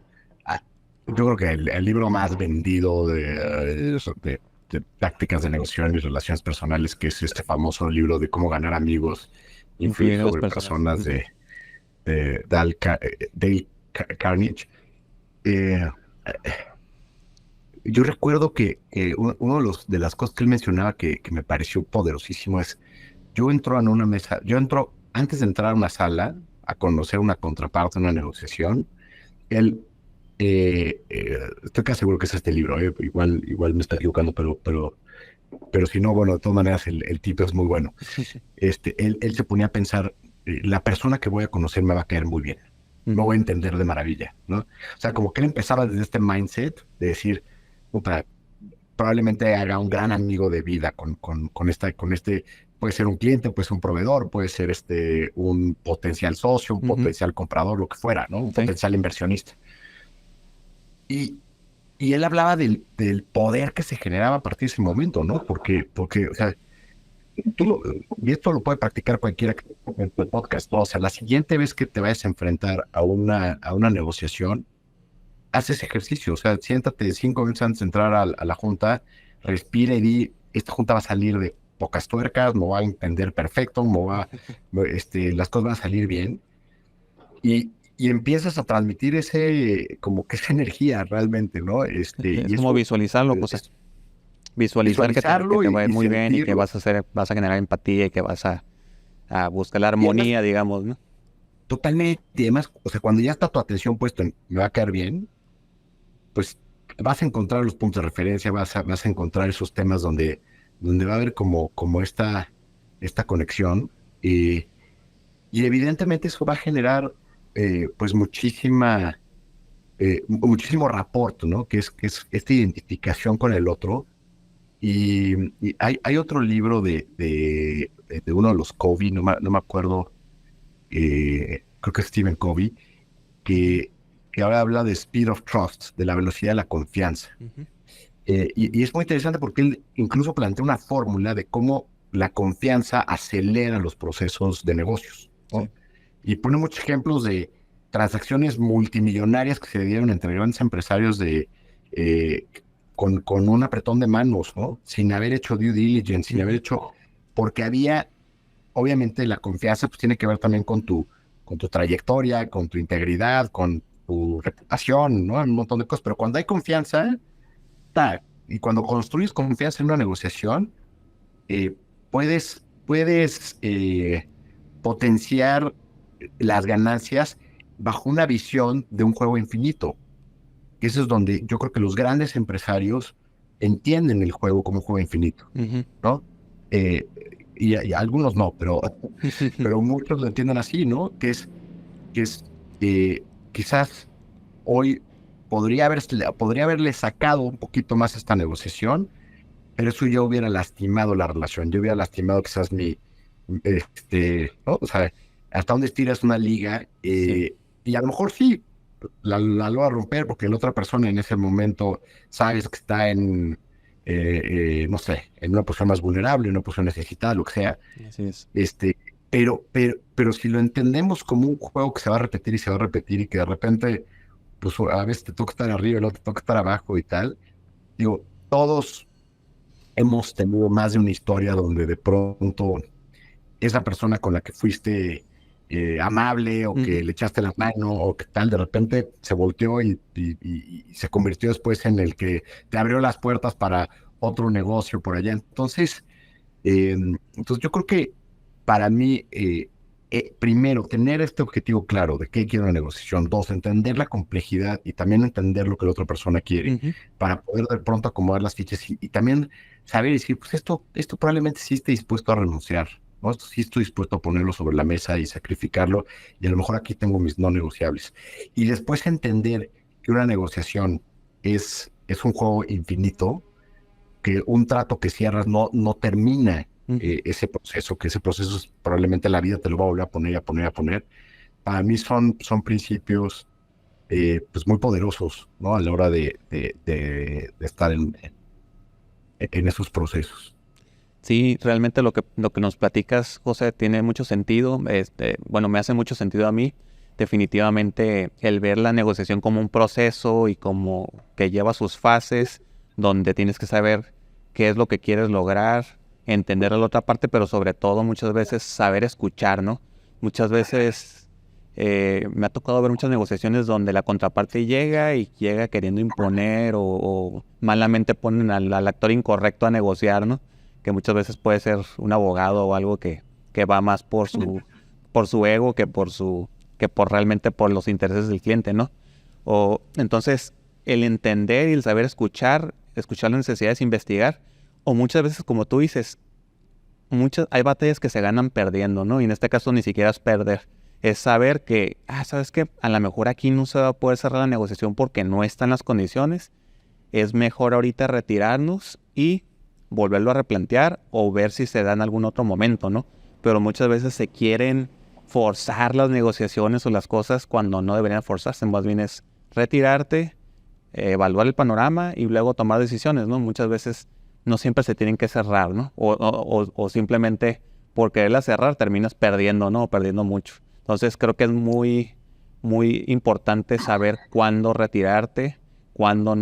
ah, yo creo que el libro más vendido de tácticas de negociación y relaciones personales, que es este famoso libro de cómo ganar amigos, influir Influir en las sobre personas. personas de Dale Carnegie. Eh, yo recuerdo que uno de las cosas que él mencionaba que me pareció poderosísimo es, yo entro antes de entrar a una sala a conocer una contraparte en una negociación. Él, estoy casi seguro que es este libro, igual me está equivocando, pero si no, bueno, de todas maneras el tipo es muy bueno. Él se ponía a pensar, la persona que voy a conocer me va a caer muy bien, lo voy a entender de maravilla, ¿no? O sea, como que él empezaba desde este mindset de decir, puta, probablemente haga un gran amigo de vida puede ser un cliente, puede ser un proveedor, puede ser un potencial socio, un potencial comprador, lo que fuera, ¿no? Un Sí. potencial inversionista. Y, y él hablaba del poder que se generaba a partir de ese momento, ¿no? Porque o sea, y esto lo puede practicar cualquiera que en tu podcast, ¿no? O sea, la siguiente vez que te vayas a enfrentar a una negociación, haz ese ejercicio, o sea, siéntate 5 minutos antes de entrar a la junta, respira y di, esta junta va a salir de pocas tuercas, me va a entender perfecto, las cosas van a salir bien, y empiezas a transmitir como que esa energía realmente, ¿no? Es Y como eso, visualizarlo, pues es visualizar que visualizarlo te va a ir y muy bien y que sentirlo. vas a generar empatía y que vas a buscar la Y además, armonía, digamos, ¿no? totalmente, y además, o sea, cuando ya está tu atención puesta en me va a caer bien, pues vas a encontrar los puntos de referencia, vas a encontrar esos temas donde va a haber como esta conexión, y evidentemente eso va a generar pues muchísimo rapport, ¿no? Que es esta identificación con el otro. Y hay otro libro de uno de los Covey, no me acuerdo, creo que es Stephen Covey, que ahora habla de speed of trust, de la velocidad de la confianza. Y es muy interesante porque él incluso plantea una fórmula de cómo la confianza acelera los procesos de negocios, ¿no? Sí. Y pone muchos ejemplos de transacciones multimillonarias que se dieron entre grandes empresarios eh, con un apretón de manos, ¿no? Sin haber hecho due diligence, sin haber hecho, porque obviamente la confianza pues tiene que ver también con tu trayectoria, con tu integridad, con tu reputación, ¿no? Un montón de cosas, pero cuando hay confianza, y cuando construyes confianza en una negociación, eh, puedes potenciar las ganancias bajo una visión de un juego infinito. Que eso es donde yo creo que los grandes empresarios entienden el juego como un juego infinito, ¿no? Eh, y algunos no, pero muchos lo entienden así, ¿no? Que es quizás hoy podría haberle sacado un poquito más esta negociación, pero eso ya hubiera lastimado la relación, yo hubiera lastimado quizás ¿no? O sea, hasta dónde estiras una liga, Sí, y a lo mejor sí, la lo va a romper porque la otra persona en ese momento sabes que está no sé, en una posición más vulnerable, en una posición necesitada, lo que sea. así es. Este, pero si lo entendemos como un juego que se va a repetir y se va a repetir y que de repente, pues a veces te toca estar arriba y luego te toca estar abajo y tal, digo, todos hemos tenido más de una historia donde de pronto esa persona con la que fuiste amable o que Ujú. le echaste la mano o que tal, de repente se volteó y se convirtió después en el que te abrió las puertas para otro negocio por allá. Entonces yo creo que para mí, primero, tener este objetivo claro de qué quiero una negociación. Dos, entender la complejidad y también entender lo que la otra persona quiere Ujú. para poder de pronto acomodar las fichas y también saber decir, pues esto probablemente sí esté dispuesto a renunciar, ¿no? Esto sí estoy dispuesto a ponerlo sobre la mesa y sacrificarlo y a lo mejor aquí tengo mis no negociables. Y después entender que una negociación es un juego infinito, que un trato que cierras no termina Ujú. ese proceso, que ese proceso probablemente la vida te lo va a volver a poner y a poner y a poner. Para mí son principios pues muy poderosos, ¿no? A la hora de estar en esos procesos. Sí, realmente lo que nos platicas, José, tiene mucho sentido. Bueno, me hace mucho sentido a mí. Definitivamente el ver la negociación como un proceso y como que lleva sus fases, donde tienes que saber qué es lo que quieres lograr, entender a la otra parte, pero sobre todo muchas veces saber escuchar, ¿no? Muchas veces me ha tocado ver muchas negociaciones donde la contraparte llega queriendo imponer o malamente ponen al actor incorrecto a negociar, ¿no? Que muchas veces puede ser un abogado o algo que va más por su ego que por realmente por los intereses del cliente, ¿no? O entonces el entender y el saber escuchar las necesidades, investigar, o muchas veces, como tú dices, hay batallas que se ganan perdiendo, ¿no? Y en este caso ni siquiera es perder, es saber que, ¿sabes qué? A lo mejor aquí no se va a poder cerrar la negociación porque no están las condiciones. Es mejor ahorita retirarnos y volverlo a replantear o ver si se da en algún otro momento, ¿no? Pero muchas veces se quieren forzar las negociaciones o las cosas cuando no deberían forzarse. Más bien es retirarte, evaluar el panorama y luego tomar decisiones, ¿no? Muchas veces no siempre se tienen que cerrar, ¿no? O simplemente por quererla cerrar terminas perdiendo, ¿no? O perdiendo mucho. Entonces creo que es muy, muy importante saber cuándo retirarte, cuándo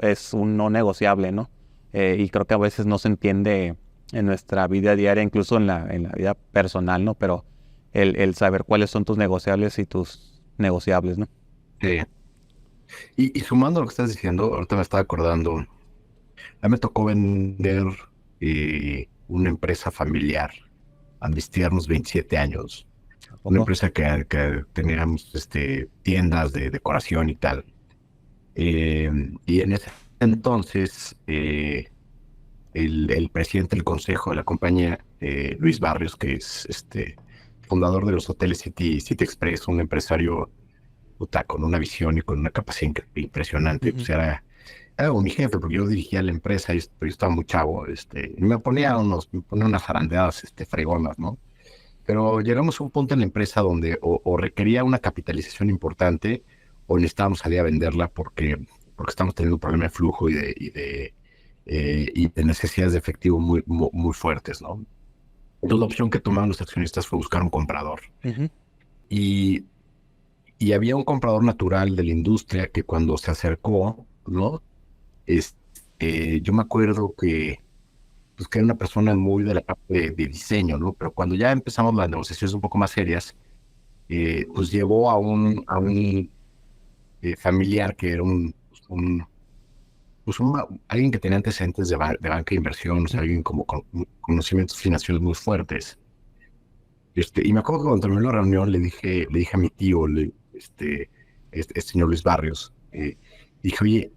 es un no negociable, ¿no? Y creo que a veces no se entiende en nuestra vida diaria, incluso en la vida personal, ¿no? Pero el saber cuáles son tus negociables y tus negociables, ¿no? Sí. Y sumando a lo que estás diciendo, ahorita me estaba acordando, a mí me tocó vender una empresa familiar a mis tiernos 27 años. Una Tampoco. empresa que teníamos tiendas de decoración y tal. Y en ese entonces, el presidente del consejo de la compañía, Luis Barrios, que es fundador de los hoteles City Express, un empresario puta, con una visión y con una capacidad impresionante, Ujú. pues era como mi jefe, porque yo dirigía la empresa y yo estaba muy chavo, y me ponía unas zarandeadas, fregonas, ¿no? Pero llegamos a un punto en la empresa donde o requería una capitalización importante o necesitábamos salir a venderla porque estamos teniendo un problema de flujo y de necesidades de efectivo muy fuertes, ¿no? Entonces la opción que tomaron los accionistas fue buscar un comprador. Ujú. Y, y había un comprador natural de la industria que cuando se acercó, ¿no? Yo me acuerdo pues, que era una persona muy de la parte de diseño, ¿no? Pero cuando ya empezamos las negociaciones un poco más serias, pues llevó a un familiar que era alguien que tenía antecedentes de banca de inversión, o sea, Ujú. alguien como con conocimientos financieros muy fuertes. Y me acuerdo que cuando terminó la reunión le dije a mi tío, este señor Luis Barrios, dije, oye,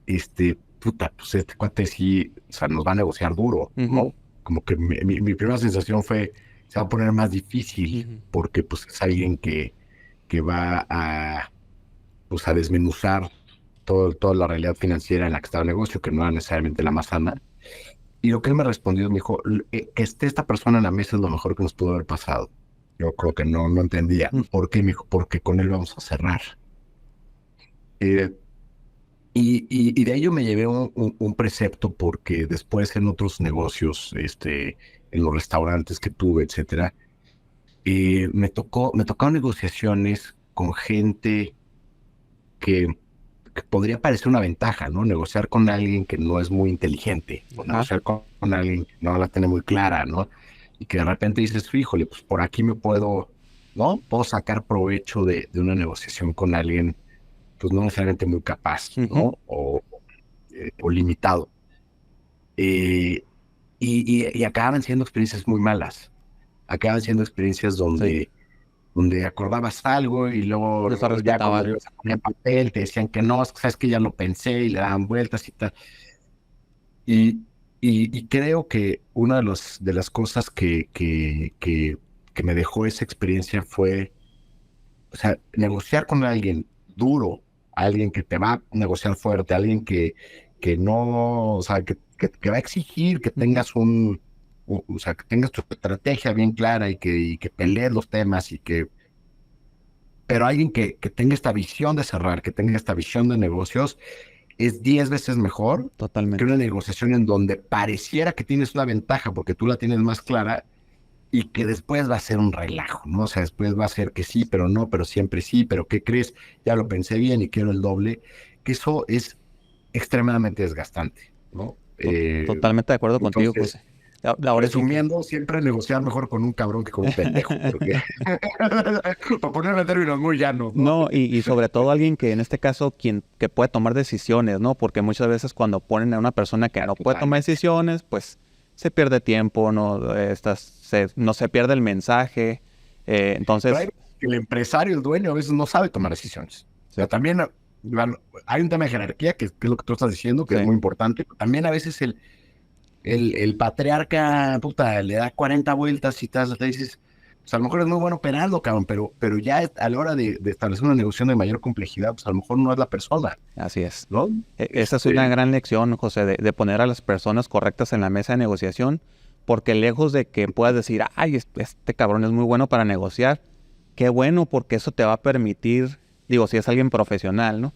puta, pues este cuate sí, o sea, nos va a negociar duro, Ujú. ¿no? Como que mi primera sensación fue, se va a poner más difícil, Ujú. porque pues es alguien que va pues, a desmenuzar toda la realidad financiera en la que estaba el negocio, que no era necesariamente la más sana. Y lo que él me respondió, me dijo, que esté esta persona en la mesa es lo mejor que nos pudo haber pasado. Yo creo que no entendía. Mm. ¿Por qué? Me dijo, porque con él vamos a cerrar. Eh, y de ahí yo me llevé un precepto porque después en otros negocios, en los restaurantes que tuve, etcétera, me tocaron negociaciones con gente que, que podría parecer una ventaja, ¿no? Negociar con alguien que no es muy inteligente, o Ajá. negociar con alguien que no la tiene muy clara, ¿no? Y que de repente dices, híjole, pues por aquí me puedo, ¿no? Puedo sacar provecho de una negociación con alguien, pues no necesariamente muy capaz, Ujú. ¿no? O limitado. Eh, y acaban siendo experiencias muy malas. Acaban siendo experiencias Sí, donde acordabas algo y no se luego ya cuando lo respetaban. ibas a poner en papel te decían que no, es que sabes que ya lo pensé y le daban vueltas y tal. Y, y creo que una de las cosas que me dejó esa experiencia fue, o sea, negociar con alguien duro, alguien que te va a negociar fuerte, alguien que no, o sea, que va a exigir que Ujú. tengas o sea, que tengas tu estrategia bien clara y que pelees los temas pero alguien que tenga esta visión de cerrar, que tenga esta visión de negocios, es 10 veces mejor que Totalmente. una negociación en donde pareciera que tienes una ventaja porque tú la tienes más clara y que después va a ser un relajo, ¿no? O sea, después va a ser que sí, pero no, pero siempre sí, pero ¿qué crees? Ya lo pensé bien y quiero el doble, que eso es extremadamente desgastante, ¿no? Totalmente de acuerdo contigo, Entonces, José. Ahora sí que... resumiendo, siempre negociar mejor con un cabrón que con un pendejo, porque para ponerlo en términos muy llanos, ¿no? No, y sobre todo alguien que en este caso, quien que puede tomar decisiones, ¿no? Porque muchas veces cuando ponen a una persona que no puede tomar Totalmente. decisiones, pues se pierde tiempo, no, no se pierde el mensaje. Pero hay Entonces, que el empresario, el dueño, a veces no sabe tomar decisiones. O sea, sí, también bueno, hay un tema de jerarquía, que es lo que tú estás diciendo, que es sí, muy importante. Pero también a veces el patriarca, puta, le da 40 vueltas y tal, te dices, pues a lo mejor es muy bueno operando, cabrón, pero ya a la hora de establecer una negociación de mayor complejidad, pues a lo mejor no es la persona, así es. ¿no? Esa es una gran lección, José, de poner a las personas correctas en la mesa de negociación, porque lejos de que puedas decir, ay, este cabrón es muy bueno para negociar, qué bueno, porque eso te va a permitir, digo, si es alguien profesional, ¿no?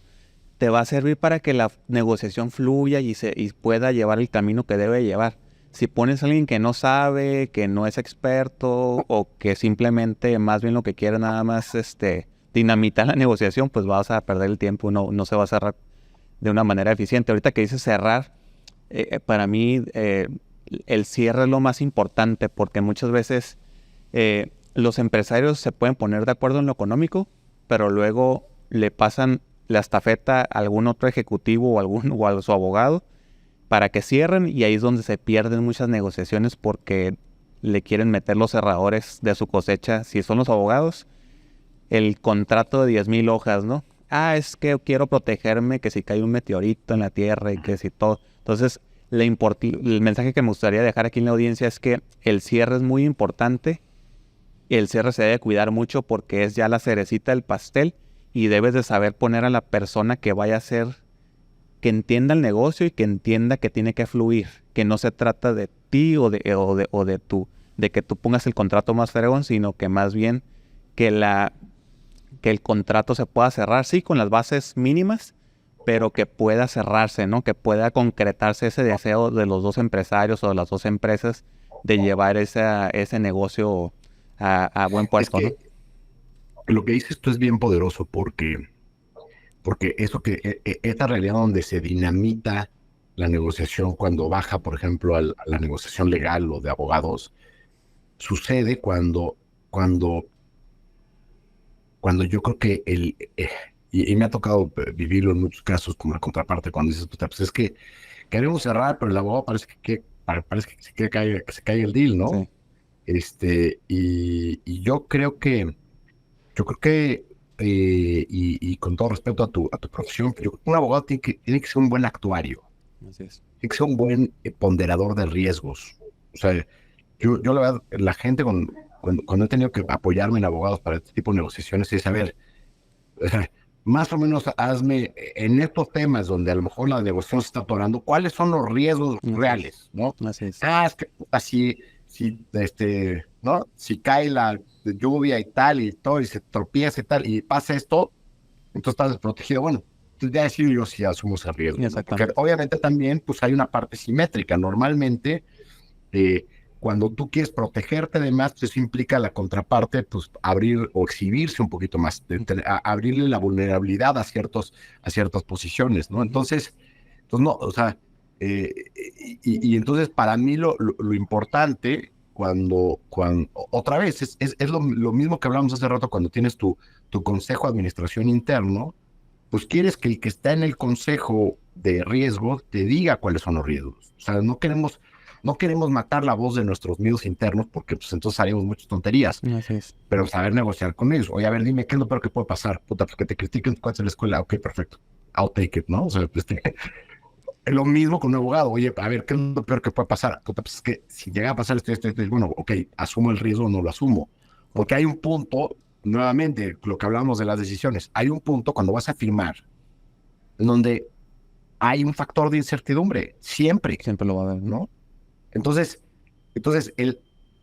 Te va a servir para que la negociación fluya y pueda llevar el camino que debe llevar. Si pones a alguien que no sabe, que no es experto o que simplemente más bien lo que quiere nada más dinamitar la negociación, pues vas a perder el tiempo, no se va a cerrar de una manera eficiente. Ahorita que dices cerrar, para mí el cierre es lo más importante porque muchas veces los empresarios se pueden poner de acuerdo en lo económico, pero luego le pasan la estafeta a algún otro ejecutivo o a su abogado para que cierren y ahí es donde se pierden muchas negociaciones porque le quieren meter los cerradores de su cosecha, si son los abogados, el contrato de 10,000 hojas, ¿no? Ah, es que quiero protegerme, que si cae un meteorito en la Tierra y que si todo. Entonces, el mensaje que me gustaría dejar aquí en la audiencia es que el cierre es muy importante. El cierre se debe cuidar mucho porque es ya la cerecita del pastel y debes de saber poner a la persona que vaya a hacer, que entienda el negocio y que entienda que tiene que fluir, que no se trata de ti de que tú pongas el contrato más fregón, sino que más bien que que el contrato se pueda cerrar, sí, con las bases mínimas, pero que pueda cerrarse, ¿no? Que pueda concretarse ese deseo de los dos empresarios o de las dos empresas de llevar ese negocio a buen Es puerto, ¿no? que lo que dices tú es bien poderoso porque eso esta realidad donde se dinamita la negociación cuando baja, por ejemplo, a la negociación legal o de abogados, sucede cuando, cuando yo creo que y me ha tocado vivirlo en muchos casos como la contraparte, cuando dices, puta, pues es que queremos cerrar, pero el abogado parece que que se cae el deal, ¿no? Sí, Y yo creo que, y con todo respeto a tu profesión, pero yo creo que un abogado tiene que ser un buen actuario, así es. tiene que ser un buen ponderador de riesgos. O sea, yo la verdad, la gente cuando he tenido que apoyarme en abogados para este tipo de negociaciones es, a ver, más o menos hazme en estos temas donde a lo mejor la negociación se está atorando, ¿cuáles son los riesgos reales, no? Así es. Es que así, si, ¿no? Si cae la lluvia y tal, y todo, y se tropieza y tal, y pasa esto, entonces estás desprotegido. Bueno, entonces ya decido yo si asumo ese riesgo, ¿no? Porque obviamente también, pues hay una parte simétrica. Normalmente, cuando tú quieres protegerte de más, pues eso implica a la contraparte, pues abrir o exhibirse un poquito más, abrirle la vulnerabilidad a ciertas posiciones, ¿no? Entonces no, o sea, y entonces para mí lo importante cuando otra vez, es lo mismo que hablamos hace rato cuando tienes tu consejo de administración interno, pues quieres que el que está en el consejo de riesgo te diga cuáles son los riesgos. O sea, no queremos matar la voz de nuestros miedos internos porque pues entonces haríamos muchas tonterías. Así es. Pero saber negociar con ellos. Oye, a ver, dime, ¿qué es lo peor que puede pasar? Puta, pues que te critiquen tu cuate en la escuela. Ok, perfecto. I'll take it, ¿no? O sea, es lo mismo con un abogado. Oye, a ver, ¿qué es lo peor que puede pasar? Puta, pues es que si llega a pasar esto, bueno, ok, asumo el riesgo o no lo asumo. Porque hay un punto, nuevamente, lo que hablamos de las decisiones, hay un punto cuando vas a firmar en donde hay un factor de incertidumbre, siempre. Siempre lo va a haber, ¿no? ¿No? Entonces,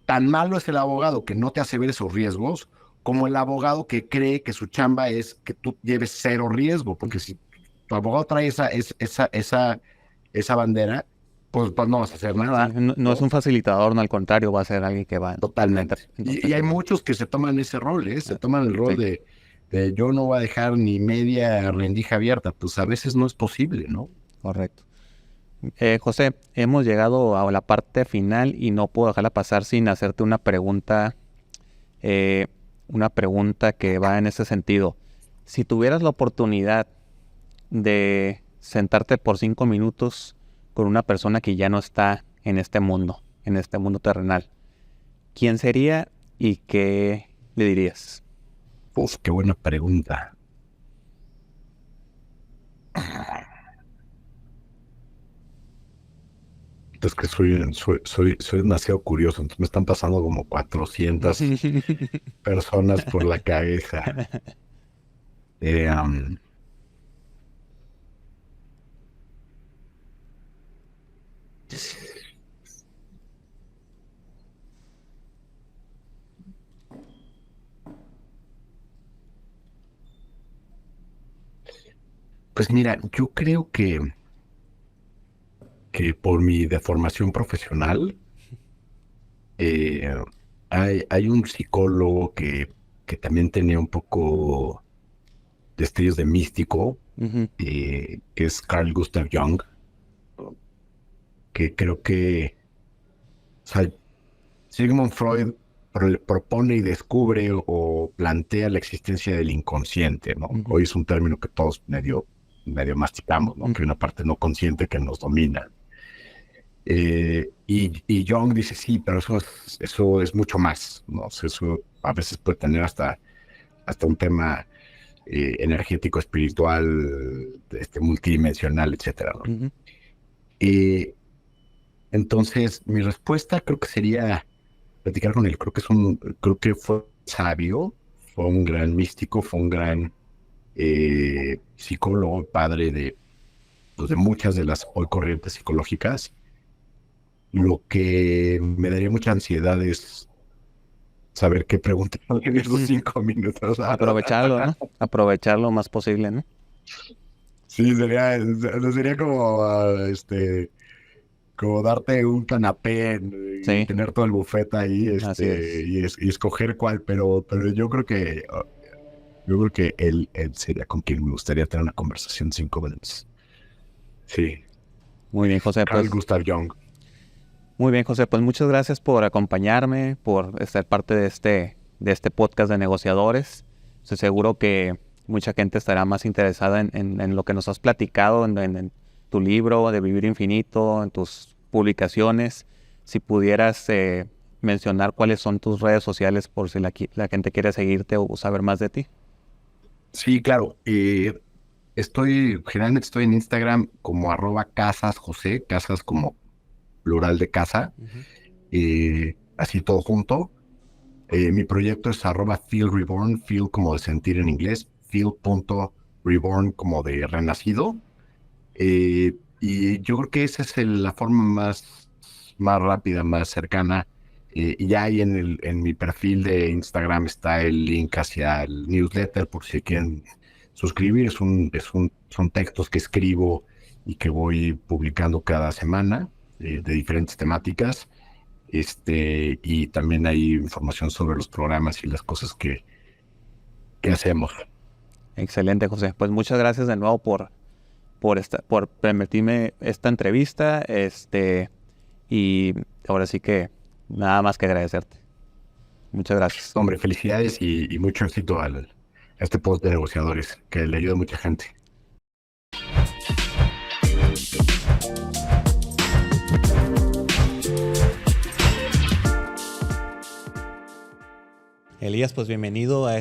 tan malo es el abogado que no te hace ver esos riesgos, como el abogado que cree que su chamba es que tú lleves cero riesgo, porque si tu abogado trae esa bandera, pues no vas a hacer nada. Sí, no es un facilitador, no, al contrario, va a ser alguien que va Totalmente. Entonces, Y hay muchos que se toman ese rol, se toman el rol sí. de yo no voy a dejar ni media rendija abierta, pues a veces no es posible, ¿no? Correcto. José, hemos llegado a la parte final y no puedo dejarla pasar sin hacerte una pregunta que va en ese sentido. Si tuvieras la oportunidad de sentarte por 5 minutos con una persona que ya no está en este mundo terrenal, ¿quién sería y qué le dirías? Uf, qué buena pregunta. Es que soy demasiado curioso, entonces me están pasando como 400 personas por la cabeza. Eh, um, pues mira, yo creo que por mi deformación profesional, eh, hay un psicólogo que también tenía un poco destellos de místico, Ujú. que es Carl Gustav Jung, que creo que, o sea, Sigmund Freud propone y descubre o plantea la existencia del inconsciente, ¿no? Ujú. Hoy es un término que todos medio masticamos, ¿no? Que hay una parte no consciente que nos domina. Y Jung dice, sí, pero eso es mucho más, ¿no? O sea, eso a veces puede tener hasta un tema energético, espiritual, multidimensional, etcétera, ¿no? Ujú. Eh, entonces, mi respuesta creo que sería platicar con él. Creo que fue sabio, fue un gran místico, fue un gran psicólogo, padre pues, de muchas de las hoy corrientes psicológicas. Lo que me daría mucha ansiedad es saber qué preguntar en esos 5 minutos. Aprovecharlo, ¿no? Aprovechar lo más posible, ¿no? Sí, sería como, como darte un canapé y Sí, tener todo el buffet ahí, así es. y escoger cuál, pero yo creo que él sería con quien me gustaría tener una conversación 5 minutos. Sí, Muy bien, José, Carl pues. Gustav Jung. Muy bien, José, pues muchas gracias por acompañarme, por ser parte de este podcast de negociadores. Estoy seguro que mucha gente estará más interesada en lo que nos has platicado, en tu libro de Vivir Infinito, en tus publicaciones. Si pudieras mencionar cuáles son tus redes sociales por si la gente quiere seguirte o saber más de ti. Sí, claro. Generalmente estoy en Instagram como @casasjosé, casas como plural de casa, Ujú. así todo junto. Mi proyecto es @feelreborn, feel como de sentir en inglés, feel.reborn, reborn, como de renacido. Y yo creo que esa es la forma más rápida, más cercana. Y ya ahí en mi perfil de Instagram está el link hacia el newsletter por si quieren suscribir. Son textos que escribo y que voy publicando cada semana de diferentes temáticas. Y también hay información sobre los programas y las cosas que hacemos. Excelente, José. Pues muchas gracias de nuevo por permitirme esta entrevista. Y ahora sí que nada más que agradecerte. Muchas gracias. Hombre, felicidades y mucho éxito a este post de negociadores, que le ayuda a mucha gente. Elías, pues bienvenido a